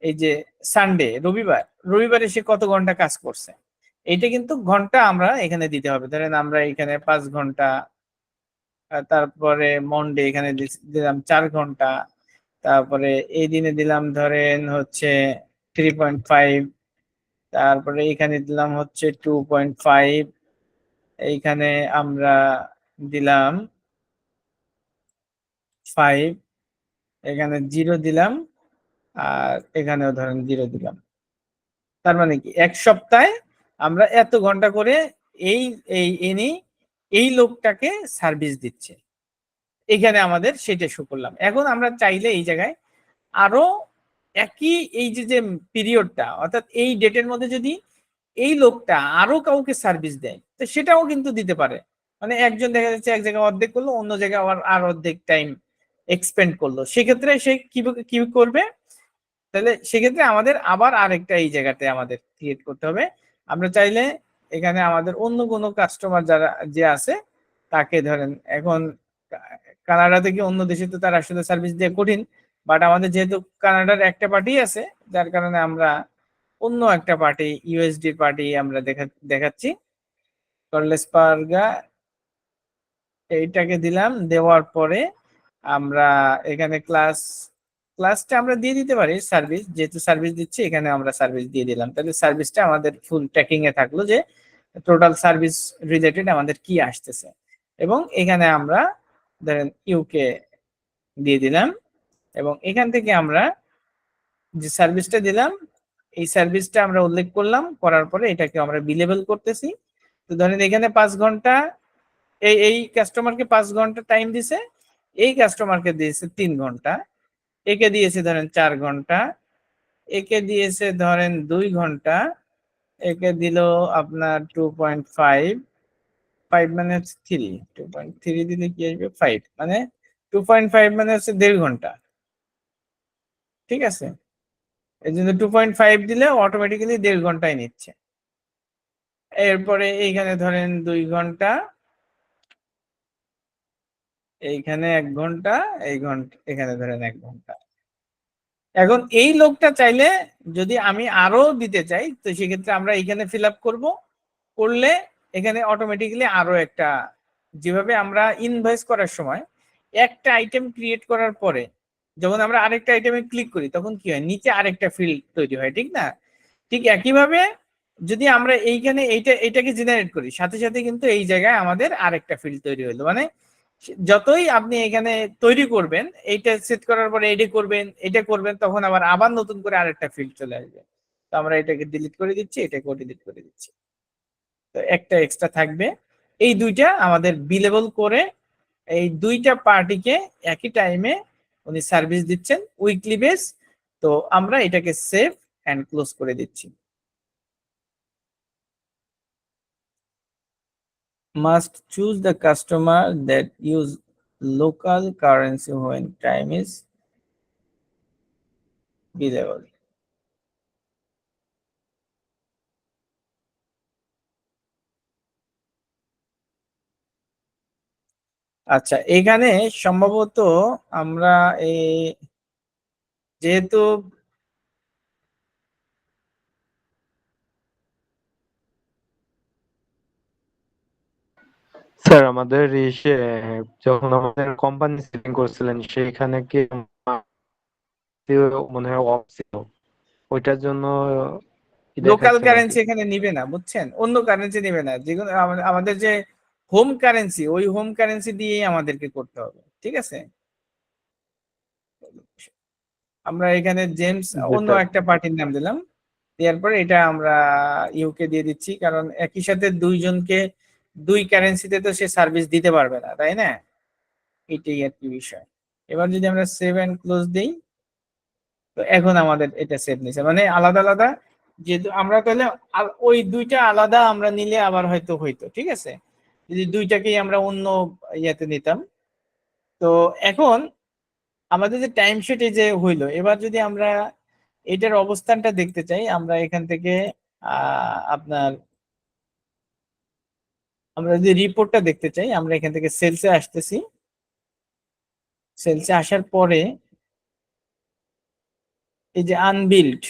এই যে সানডে রবিবার, রবিবারে সে কত ঘন্টা কাজ করছে এটা কিন্তু ঘন্টা আমরা এখানে দিতে হবে। ধরেন আমরা এখানে 5 ঘন্টা, তারপরে মন্ডে এখানে দিলাম 4 ঘন্টা, তারপরে এই দিনে দিলাম ধরেন হচ্ছে 3.5, তারপরে এখানে দিলাম হচ্ছে 2.5, এইখানে আমরা দিলাম 5, এখানে 0 দিলাম, আর এখানেও ধরেন 0 দিলাম। তার মানে কি এক সপ্তাহে আমরা এত ঘন্টা করে এই ইনি এই লোকটাকে সার্ভিস দিচ্ছে, এখানে আমাদের সেটা শো করলাম। এখন আমরা চাইলে এই জায়গায় আরো একই এই যে পিরিয়ডটা অর্থাৎ এই ডেটের মধ্যে যদি এই লোকটা আরো কাউকে সার্ভিস দেয় তো সেটাও কিন্তু দিতে পারে। মানে একজন দেখা যাচ্ছে এক জায়গায় অর্ধেক করলো, অন্য জায়গায় আবার আর অর্ধেক টাইম এক্সপেন্ড করলো, সেক্ষেত্রে সে কি করবে, তাহলে সেক্ষেত্রে আমাদের আবার আরেকটা এই জায়গাতে আমাদের ক্রিয়েট করতে হবে। আমরা চাইলে এখানে আমাদের অন্য কোনো কাস্টমার যারা যে আছে তাকে ধরেন এখন কানাডা থেকে অন্য দেশে তো তার আসলে সার্ভিস দেওয়া কঠিন, বাট আমাদের যেহেতু কানাডার একটা পার্টি আছে যার কারণে আমরা অন্য একটা পার্টি ইউএসডি পার্টি আমরা দেখাচ্ছি কর্লেসবার্গা, এইটাকে দিলাম। দেওয়ার পরে আমরা এখানে ক্লাসটা আমরা দিয়ে দিতে পারি সার্ভিস, যেহেতু সার্ভিস দিচ্ছি এখানে আমরা সার্ভিস দিয়ে দিলাম। তাহলে সার্ভিসটা আমাদের ফুল ট্র্যাকিং এ থাকলো যে টোটাল সার্ভিস রিলেটেড আমাদের কি আসতেছে। এবং এখানে আমরা ধরেন ইউকে দিয়ে দিলাম, এবং এখান থেকে আমরা যে সার্ভিসটা দিলাম এই সার্ভিসটা আমরা উল্লেখ করলাম, করার পরে এটাকে আমরা বিলেবল করতেছি। তো ধরেন এখানে 5 ঘন্টা এই কাস্টমারকে 5 ঘন্টা টাইম দিছে, এই কাস্টমারকে দিয়েছে 3 ঘন্টা, একে দিয়েছে ধরেন 4 ঘন্টা, একে দিয়েছে ধরেন 2 ঘন্টা, একে দিল আপনার 2.5, 5 মানে হচ্ছে 3, 2.3 দিলে কি আসবে 5, মানে 2.5 মানে হচ্ছে 1.5 ঘন্টা, ঠিক আছে। এই জন্য 2.5 দিলে অটোমেটিক্যালি 1.5 ঘন্টায় নিচ্ছে। এরপরে এইখানে ধরেন 2 ঘন্টা, এইখানে 1 ঘন্টা, এই ঘন্টা এখানে ধরেন 1 ঘন্টা। এখন এই লোকটা চাইলে যদি আমি আরো দিতে চাই তো সেক্ষেত্রে আমরা এখানে ফিল আপ করবো, করলে এখানে অটোমেটিক্যালি আরো একটা, যেভাবে আমরা ইনভয়েস করার সময় একটা আইটেম ক্রিয়েট করার পরে যখন আমরা আরেকটা আইটেমে ক্লিক করি তখন কি হয় নিচে আরেকটা ফিল্ড তৈরি হয়, ঠিক না? ঠিক একইভাবে যদি আমরা এইখানে এটাকে জেনারেট করি সাথে সাথে কিন্তু এই জায়গায় আমাদের আরেকটা ফিল্ড তৈরি হলো। মানে যতই আপনি এখানে তৈরি করবেন এইটা সেট করার পরে এটা করবেন তখন আবার নতুন করে আরেকটা ফিল্ড চলে আসবে। তো আমরা এটাকে ডিলিট করে দিচ্ছি, এটাকেও ডিলিট করে দিচ্ছি, তো একটা এক্সট্রা থাকবে। এই দুইটা আমাদের বিলেবল করে এই দুইটা পার্টিকে একই টাইমে উনি সার্ভিস দিচ্ছেন উইকলি বেস। তো আমরা এটাকে সেভ এন্ড ক্লোজ করে দিচ্ছি। must choose the customer that use local currency when time is billable. আচ্ছা, এখানে সম্ভবত আমরা এই যেহেতু স্যার আমাদের ইসে যখন আমাদের কোম্পানি সেটিং করছিলেন সেইখানে কি মনে হয় অফ ছিল, ওইটার জন্য কি লোকাল দেখাচ্ছে নাকি? কারেন্সি এখানে নিবে না, বুঝছেন? অন্য কারেন্সি নিবে না, যেগুলো আমাদের যে হোম কারেন্সি, ওই হোম কারেন্সি দিয়েই আমাদেরকে করতে হবে, ঠিক আছে? আমরা এখানে জেমস জি অন্য স্যার। একটা পার্টির নাম দিলাম, দেওয়ার পরে এটা আমরা ইউকে দিয়ে দিচ্ছি, কারণ একই সাথে দুইজনকে দুই কারেন্সিতে তো সে সার্ভিস দিতে পারবে না, তাই না? এটাই আর কি বিষয়। এবার যদি আমরা সেভ এন্ড ক্লোজ দিই, তো এখন আমাদের এটা সেভ নিছে, মানে আলাদা আলাদা, যেহেতু আমরা তাহলে ওই দুইটা আলাদা আমরা নিলে আবার হয়তো হইতো, ঠিক আছে, যদি দুইটাকেই আমরা অন্য ইয়েতে নিতাম। তো এখন আমাদের যে টাইম শিট এই যে হইলো, এবার যদি আমরা এটার অবস্থানটা দেখতে চাই, আমরা এখান থেকে আপনার আমরা যদি রিপোর্টটা দেখতে চাই, আমরা এখান থেকে সেলসে আসতেছি। সেলসে আসার পরে এই যে আনবিল্ড,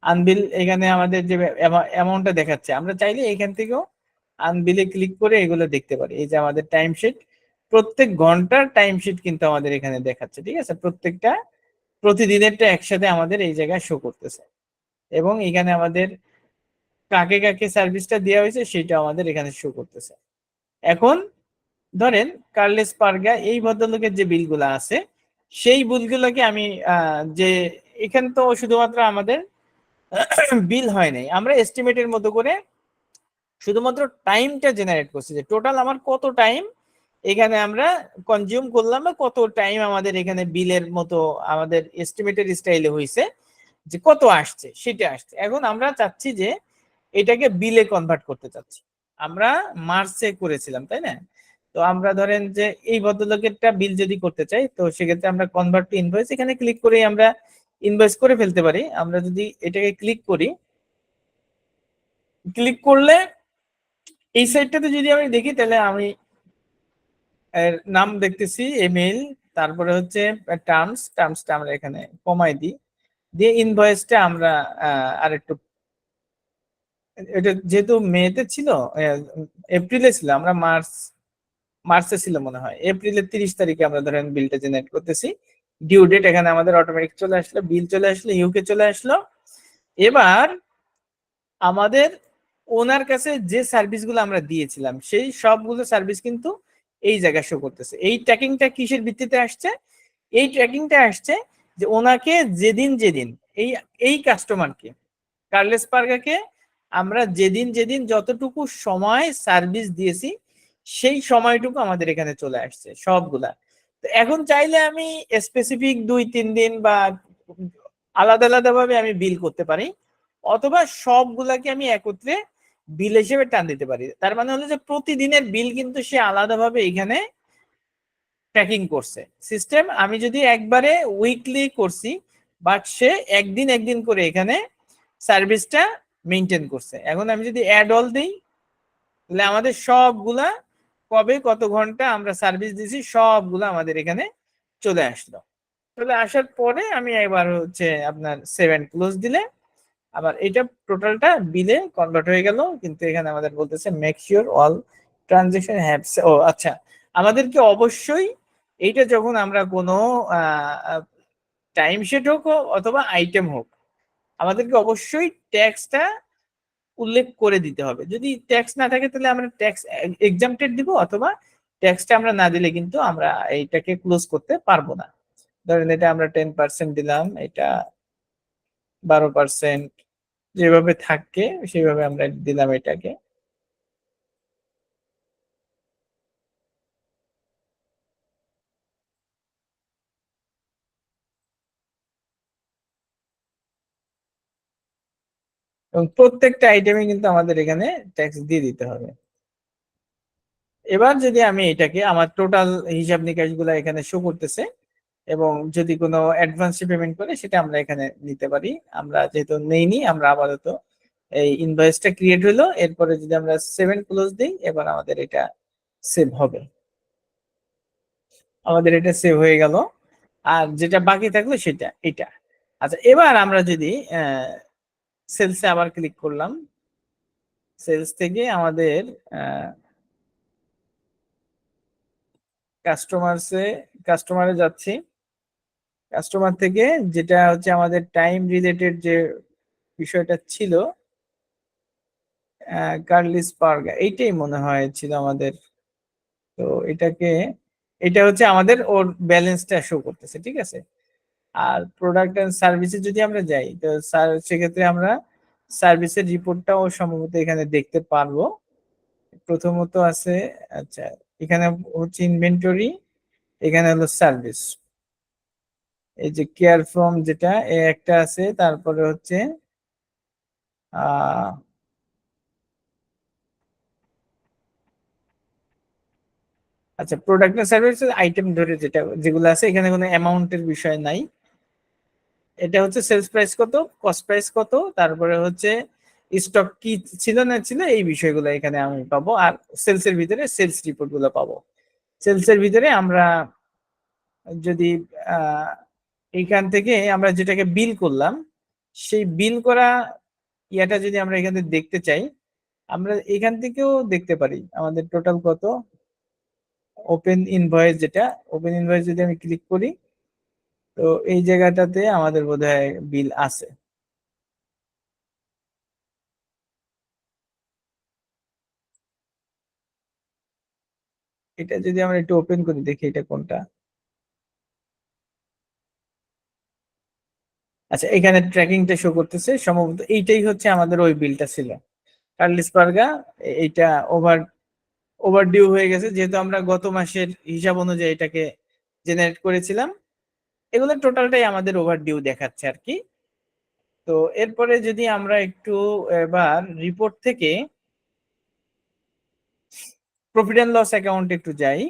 আনবিল এখানে আমাদের যে অ্যামাউন্টটা দেখাচ্ছে, আমরা চাইলে এখান থেকেও আনবিলে ক্লিক করে এগুলো দেখতে পারি। এই যে আমাদের টাইম শিট, প্রত্যেক ঘন্টার টাইম শিট কিন্তু আমাদের এখানে দেখাচ্ছে, ঠিক আছে? প্রত্যেকটা প্রতিদিনেরটা একসাথে আমাদের এই জায়গায় শো করতেছে, এবং এখানে আমাদের কাকে কাকে সার্ভিসটা দেওয়া হয়েছে সেটা আমাদের এখানে শো করতেছে। এখন ধরেন কার্লেস পার্গা এই ভদ্রলোকের যে বিলগুলো আছে, সেই বিলগুলোকে আমি যে এখানে তো শুধুমাত্র আমাদের বিল হয় নাই, আমরা এস্টিমেটের মতো করে শুধুমাত্র টাইমটা জেনারেট করছি, যে টোটাল আমার কত টাইম এখানে আমরা কনজিউম করলাম, বা কত টাইম আমাদের এখানে বিলের মতো আমাদের এস্টিমেটের স্টাইলে হয়েছে, যে কত আসছে সেটা আসছে। এখন আমরা চাচ্ছি যে এটাকে বিলে কনভার্ট করতে চাচ্ছি। আমরা মার্চে করেছিলাম, তাই না? তো আমরা ধরেন যে এই ভদ্রলোকেরটা বিল যদি করতে চাই, তো সেক্ষেত্রে আমরা কনভার্ট টু ইনভয়েস এখানে ক্লিক করেই আমরা ইনভয়েস করে ফেলতে পারি। আমরা যদি এটাকে ক্লিক করি, ক্লিক করলে এই সাইডটাতে যদি আমি দেখি, তাহলে আমি এর নাম দেখতেছি ইমেল, তারপরে হচ্ছে টার্মসটা আমরা এখানে কমাই দিই, দিয়ে ইনভয়েসটা আমরা আরেকটু, এটা যেহেতু মেতে ছিল, এপ্রিলে ছিল, আমরা মার্চে ছিল মনে হয়, এপ্রিলের 30 তারিখে আমরা ধরেন বিলটা জেনারেট করতেছি। ডিউ ডেট এখানে আমাদের অটোমেটিক চলে আসলো, বিল চলে আসলো, ইউকে চলে আসলো। এবার আমাদের ওনার কাছে যে সার্ভিসগুলো আমরা দিয়েছিলাম, সেই সবগুলো সার্ভিস কিন্তু এই জায়গায় শো করতেছে। এই ট্র্যাকিংটা কিসের ভিত্তিতে আসছে? এই ট্র্যাকিংটা আসছে যে ওনাকে যেদিন যেদিন এই এই কাস্টমারকে, কার্লেস পার্গাকে আমরা যেদিন যেদিন যতটুকু সময় সার্ভিস দিয়েছি, সেই সময়টুকু আমাদের এখানে চলে আসছে সবগুলা। তো এখন চাইলে আমি স্পেসিফিক 2-3 দিন বা আলাদা আলাদা ভাবে আমি বিল করতে পারি, অথবা সবগুলাকে আমি একত্রে বিল হিসেবে টান দিতে পারি। তার মানে হলো যে প্রতিদিনের বিল কিন্তু সে আলাদাভাবে এখানে ট্র্যাকিং করছে সিস্টেম। আমি যদি একবারে উইকলি করছি, বাট সে একদিন একদিন করে এখানে সার্ভিসটা মেনটেন করছে। এখন আমি যদি অ্যাড অল দিই, তাহলে আমাদের সবগুলা কবে কত ঘন্টা আমরা সার্ভিস দিছি সবগুলা আমাদের এখানে চলে আসলো। চলে আসার পরে আমি এবার হচ্ছে আপনার সেভ এন্ড ক্লোজ দিলে আবার এটা টোটালটা বিলে কনভার্ট হয়ে গেল। কিন্তু এখানে আমাদের বলতেছে make sure all transaction have, ও আচ্ছা, আমাদেরকে অবশ্যই এইটা যখন আমরা কোনো টাইম শিট হোক অথবা আইটেম হোক, আমাদেরকে অবশ্যই ট্যাক্সটা উল্লেখ করে দিতে হবে। যদি ট্যাক্স না থাকে তাহলে আমরা ট্যাক্স এক্সাম্পটেড দিব, অথবা ট্যাক্সটা আমরা না দিলে কিন্তু আমরা এইটাকে ক্লোজ করতে পারবো না। ধরেন এটা আমরা 10% দিলাম, এটা 12%, যেভাবে থাকে সেভাবে আমরা দিলাম এটাকে। এবং প্রত্যেকটা আইটেমে কিন্তু আমাদের এখানে ট্যাক্স দিয়ে দিতে হবে। এবার যদি আমি এটাকে আমার টোটাল হিসাব নিকাশ গুলা এখানে শো করতেছে, এবং যদি কোনো অ্যাডভান্স পেমেন্ট করে সেটা আমরা এখানে নিতে পারি। আমরা যেহেতু নেইনি, আমরা আপাতত এই ইনভয়েসটা ক্রিয়েট হলো, এরপরে যদি আমরা 7 ক্লোজ দিই, এবার আমাদের এটা সেভ হবে। আমাদের এটা সেভ হয়ে গেল, আর যেটা বাকি থাকলো সেটা এটা। আচ্ছা, এবার আমরা যদি সেলসে আবার ক্লিক করলাম, সেলস থেকে আমাদের কাস্টমারে যাচ্ছি। কাস্টমার থেকে যেটা হচ্ছে আমাদের টাইম রিলেটেড যে বিষয়টা ছিল, কার্লিস পার্গা, এইটাই মনে হয় ছিল আমাদের। তো এটা হচ্ছে আমাদের ওর ব্যালেন্সটা শো করতেছে, ঠিক আছে। আর প্রোডাক্ট এন্ড সার্ভিসে যদি আমরা যাই, তো সেক্ষেত্রে আমরা সার্ভিসের রিপোর্টটাও সম্ভবত এখানে দেখতে পারবো। প্রথমত আছে, আচ্ছা, এখানে হচ্ছে ইনভেন্টরি, এখানে হলো সার্ভিস, এই যে কেয়ার ফ্রম যেটা একটা আছে, তারপরে হচ্ছে আহ আচ্ছা, প্রোডাক্ট এন্ড সার্ভিস আইটেম ধরে যেগুলো আছে, এখানে কোনো অ্যামাউন্টের বিষয় নাই। এটা হচ্ছে সেলস প্রাইস কত, কস্ট প্রাইস কত, তারপরে হচ্ছে স্টক কি ছিল না ছিল, এই বিষয়গুলো এখানে আমি পাবো। আর সেলস এর ভিতরে সেলস রিপোর্ট গুলো পাবো। সেলস এর ভিতরে আমরা যদি এইখান থেকে আমরা যেটাকে বিল করলাম, সেই বিল করা ইয়াটা যদি আমরা এখান থেকে দেখতে চাই, আমরা এখান থেকেও দেখতে পারি আমাদের টোটাল কত। ওপেন ইনভয়েস, যেটা ওপেন ইনভয়েস যদি আমি ক্লিক করি, তো এই জায়গাটাতে আমাদের বোধহয় বিল আছে। এটা যদি আমরা একটু ওপেন করি, দেখি এটা কোনটা। আচ্ছা, এখানে ট্র্যাকিংটা শো করতেছে, সম্ভবত এইটাই হচ্ছে আমাদের ওই বিলটা ছিল, কার্লিস পার্গা। এইটা ওভারডিউ হয়ে গেছে, যেহেতু আমরা গত মাসের হিসাব অনুযায়ী এটাকে জেনারেট করেছিলাম। এগুলো টোটালটাই আমাদের ওভারডিউ দেখাচ্ছে আর কি। তো এরপরে যদি আমরা একটু এবার রিপোর্ট থেকে প্রফিট অ্যান্ড লস অ্যাকাউন্ট একটু যাই,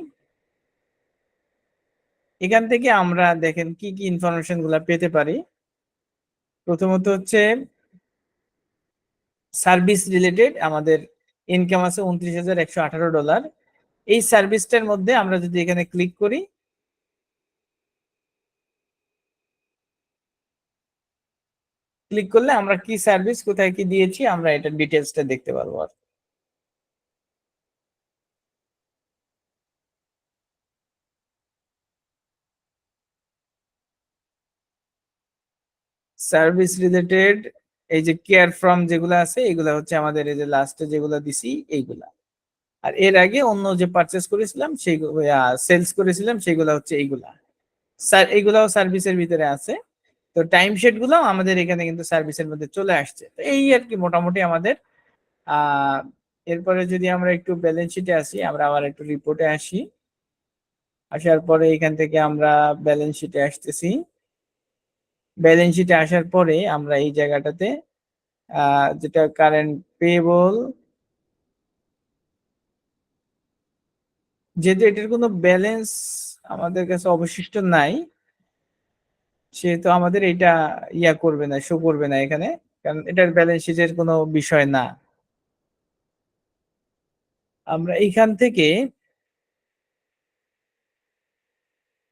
এখান থেকে আমরা দেখেন কি কি ইনফরমেশন গুলা পেতে পারি। প্রথমত হচ্ছে সার্ভিস রিলেটেড আমাদের ইনকাম আছে $29,118। এই সার্ভিসটার মধ্যে আমরা যদি এখানে ক্লিক করি, ক্লিক করলে আমরা কি সার্ভিস কোথায় কি দিয়েছি আমরা এটা ডিটেলসটা দেখতে পারবো। আর সার্ভিস রিলেটেড এই যে কেয়ার ফ্রম যেগুলো আছে, এগুলা হচ্ছে আমাদের এই যে লাস্টে যেগুলো দিছি এইগুলা। আর এর আগে অন্য যে পারচেস করেছিলাম সেইগুলো, সেলস করেছিলাম, সেগুলো হচ্ছে এইগুলা। স্যার এগুলাও সার্ভিসের ভিতরে আছে। তো টাইম শেড গুলো আমাদের এখানে কিন্তু সার্ভিসের মধ্যে চলে আসছে। তো এই আর কি মোটামুটি আমাদের। আহ এরপরে যদি আমরা একটু ব্যালেন্স শিটে আসি, আমরা আবার একটু রিপোর্টে আসি। আসার পরে এখান থেকে আমরা ব্যালেন্স শিটে আসতেছি। ব্যালেন্স শিটে আসার পরে আমরা এই জায়গাটাতে যেটা কারেন্ট পেয়েবল, যেহেতু এটার কোনো ব্যালেন্স আমাদের কাছে অবশিষ্ট নাই, সেহেতু আমাদের এটা ইয়া করবে না, শো করবে না এখানে, কারণ এটার ব্যালেন্স শিটের কোনো বিষয় না। আমরা এইখান থেকে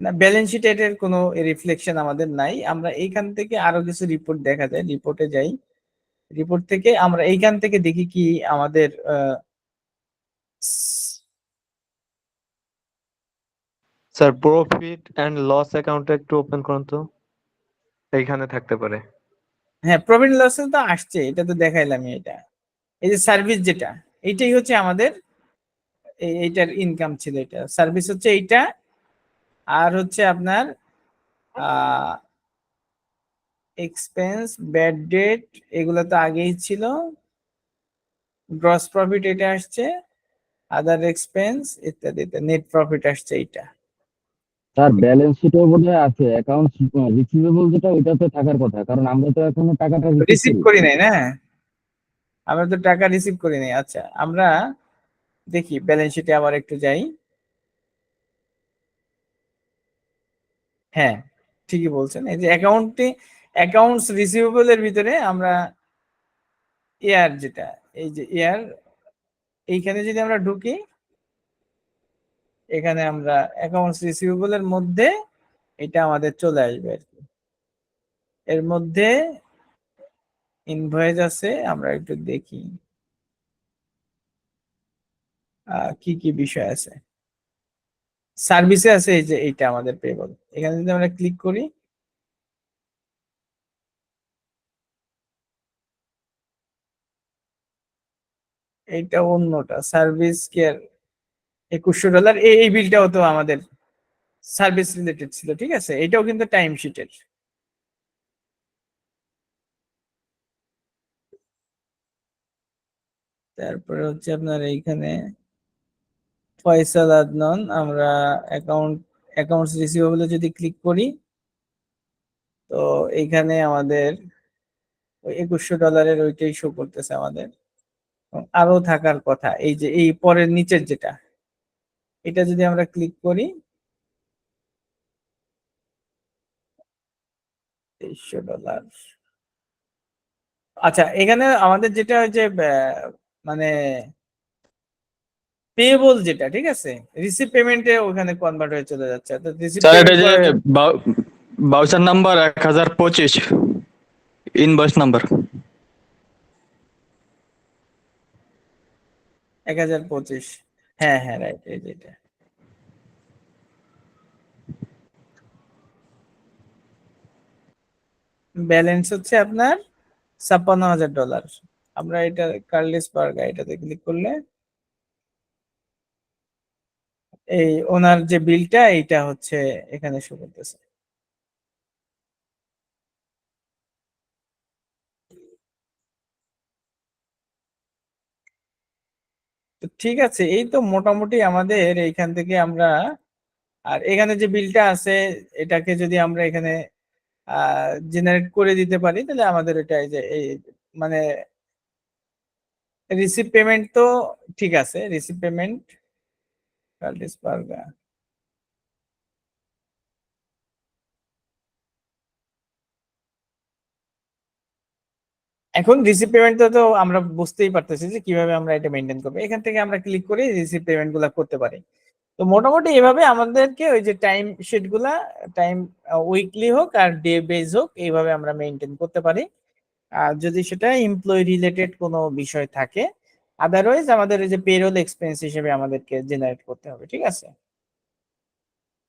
না, ব্যালেন্স শিটে এটার কোনো রিফ্লেকশন আমাদের নাই। আমরা এইখান থেকে আরো কিছু রিপোর্ট দেখা যায়, রিপোর্টে যাই। রিপোর্ট থেকে আমরা এইখান থেকে দেখি কি আমাদের স্যার প্রফিট এন্ড লস অ্যাকাউন্টটা একটু ওপেন করুন তো, এইখানে থাকতে পারে। হ্যাঁ, প্রফিট লস তো আসছে, এটা তো দেখাইলাম। এটা এই যে সার্ভিস যেটা, এইটাই হচ্ছে আমাদের এইটার ইনকাম ছিল। এটা সার্ভিস হচ্ছে এইটা। আর হচ্ছে আপনার এক্সপেন্স, ব্যাড ডেট, এগুলো তো আগেই ছিল। গ্রস প্রফিট এটা আসছে, আদার এক্সপেন্স ইত্যাদি, নেট প্রফিট আসছে এইটা। স্যার ব্যালেন্স শিটেও বোধহয় আছে অ্যাকাউন্ট রিসিভেবল, যেটা ওইটাতে থাকার কথা, কারণ আমরা তো এখনো টাকাটা রিসিভ রিসিভ করি। করি নাই না, আমরা তো টাকা রিসিভ করি নাই। আচ্ছা, আমরা দেখি ব্যালেন্স শিটে আবার একটু যাই। হ্যাঁ, ঠিকই বলছেন। এই যে অ্যাকাউন্টস রিসিভেবল এর ভিতরে আমরা ইয়ার যেটা, এই যে ইয়ার, এইখানে যদি আমরা ঢুকি, এখানে আমরা অ্যাকাউন্টস রিসিভেবল এর মধ্যে এটা আমাদের চলে আসবে আর কি। এর মধ্যে ইনভয়েস আছে, আমরা একটু দেখি কি কি বিষয় আছে। সার্ভিসে আছে এই যে এইটা আমাদের পেবল, এখানে যদি আমরা ক্লিক করি, এইটা অন্যটা সার্ভিস কেয়ার $2100, এই বিলটাও তো আমাদের সার্ভিস রিলেটেড ছিল, ঠিক আছে, এটাও কিন্তু টাইম শিটের। তারপরে হচ্ছে আপনার এইখানে ফয়সাল আদনান, আমরা অ্যাকাউন্টস রিসিভেবল যদি ক্লিক করি, তো এইখানে আমাদের ওই $2100 ওইটাই শো করতেছে আমাদের। আরো থাকার কথা, এই যে এই পরের নিচের যেটা, এটা যদি আমরা ক্লিক করি, $2300। আচ্ছা, এখানে আমাদের যেটা ওই যে মানে পেয়েবল যেটা, ঠিক আছে, রিসিভ পেমেন্টে ওখানে কনভার্ট হয়ে চলে যাচ্ছে। তো রিসিভ স্যার এটা পেমেন্ট যে করার জন্য বাউচার নাম্বার 1025 ইনভয়েস নাম্বার 1025, হ্যাঁ হ্যাঁ রাইট, এই যে এটা ব্যালেন্স হচ্ছে আপনার $56,000। আমরা এটা কার্লেস বার্গা এটাতে ক্লিক করলে এই ওনার যে বিলটা এইটা হচ্ছে এখানে শো করতেছে। তো ঠিক আছে, এই তো মোটামুটি আমাদের এইখান থেকে আমরা, আর এখানে যে বিলটা আছে এটাকে যদি আমরা এখানে জেনারেট করে দিতে পারি, তাহলে আমাদের এটা এই যে এই মানে রিসিভ পেমেন্ট তো ঠিক আছে, রিসিভ পেমেন্ট কার্লেস বার্গা, এখন রিসিভ পেমেন্ট তো আমরা বুঝতেই পারতেছি যে কিভাবে আমরা এটা মেনটেন করবো। এখান থেকে আমরা ক্লিক করে রিসিভ পেমেন্ট গুলা করতে পারি। তো মোটামুটি এভাবে আমাদেরকে ওই যে টাইম শিট গুলা, টাইম উইকলি হোক আর ডে বেজ হোক, এইভাবে আমরা মেনটেন করতে পারি। আর যদি সেটা এমপ্লয়ি রিলেটেড কোনো বিষয় থাকে, আদারওয়াইজ আমাদের এই যে পেরোল এক্সপেন্স হিসেবে আমাদেরকে জেনারেট করতে হবে, ঠিক আছে।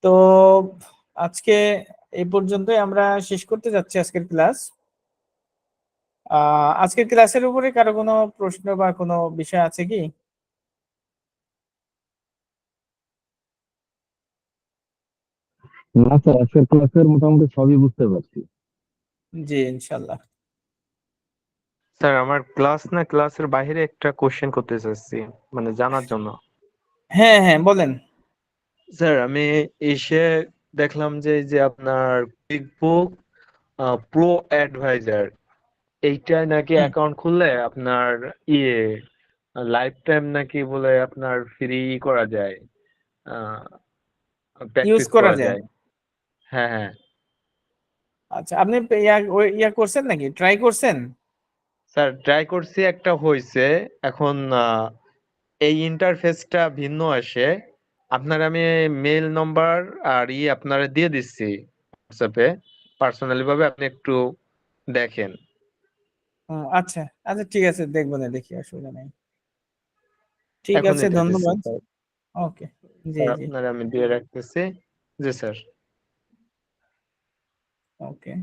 তো আজকে এই পর্যন্তই আমরা শেষ করতে যাচ্ছি আজকের ক্লাস। আজকের ক্লাসের উপরে কারো কোনো প্রশ্ন বা কোনো বিষয় আছে কি? না স্যার, আজকের ক্লাসের মোটামুটি সবই বুঝতে পারছি। জি ইনশাল্লাহ। স্যার আমার ক্লাসের বাইরে একটা কোশ্চেন করতে চাচ্ছি, মানে জানার জন্য। হ্যাঁ হ্যাঁ বলেন। স্যার আমি এসে দেখলাম যে এই যে আপনার কুইকবুক প্রো অ্যাডভাইজার, এইটায় নাকি হুম, অ্যাকাউন্ট খুললে আপনার ইয়ে লাইফ টাইম নাকি বলে আপনার ফ্রি করা যায়, ইউজ প্র্যাকটিস করা করা যায়। যায়। হ্যাঁ হ্যাঁ আচ্ছা, আপনি ইয়া করছেন নাকি, ট্রাই করছেন? স্যার, ট্রাই করছি, একটা হয়েছে। এখন এই ইন্টারফেসটা ভিন্ন আসে। আপনার আমি মেল নাম্বার আর আপনারা দিয়ে দিচ্ছি হোয়াটসঅ্যাপে পার্সোনালি ভাবে, আপনি একটু দেখেন। আচ্ছা আচ্ছা, ঠিক আছে, দেখবো না, দেখি, অসুবিধা নেই। ঠিক আছে, এখনই দিয়ে দিচ্ছি ধন্যবাদ। স্যার। ওকে, জি স্যার জি, আপনারা আমি দিয়ে রাখতেছি। জি স্যার। ওকে।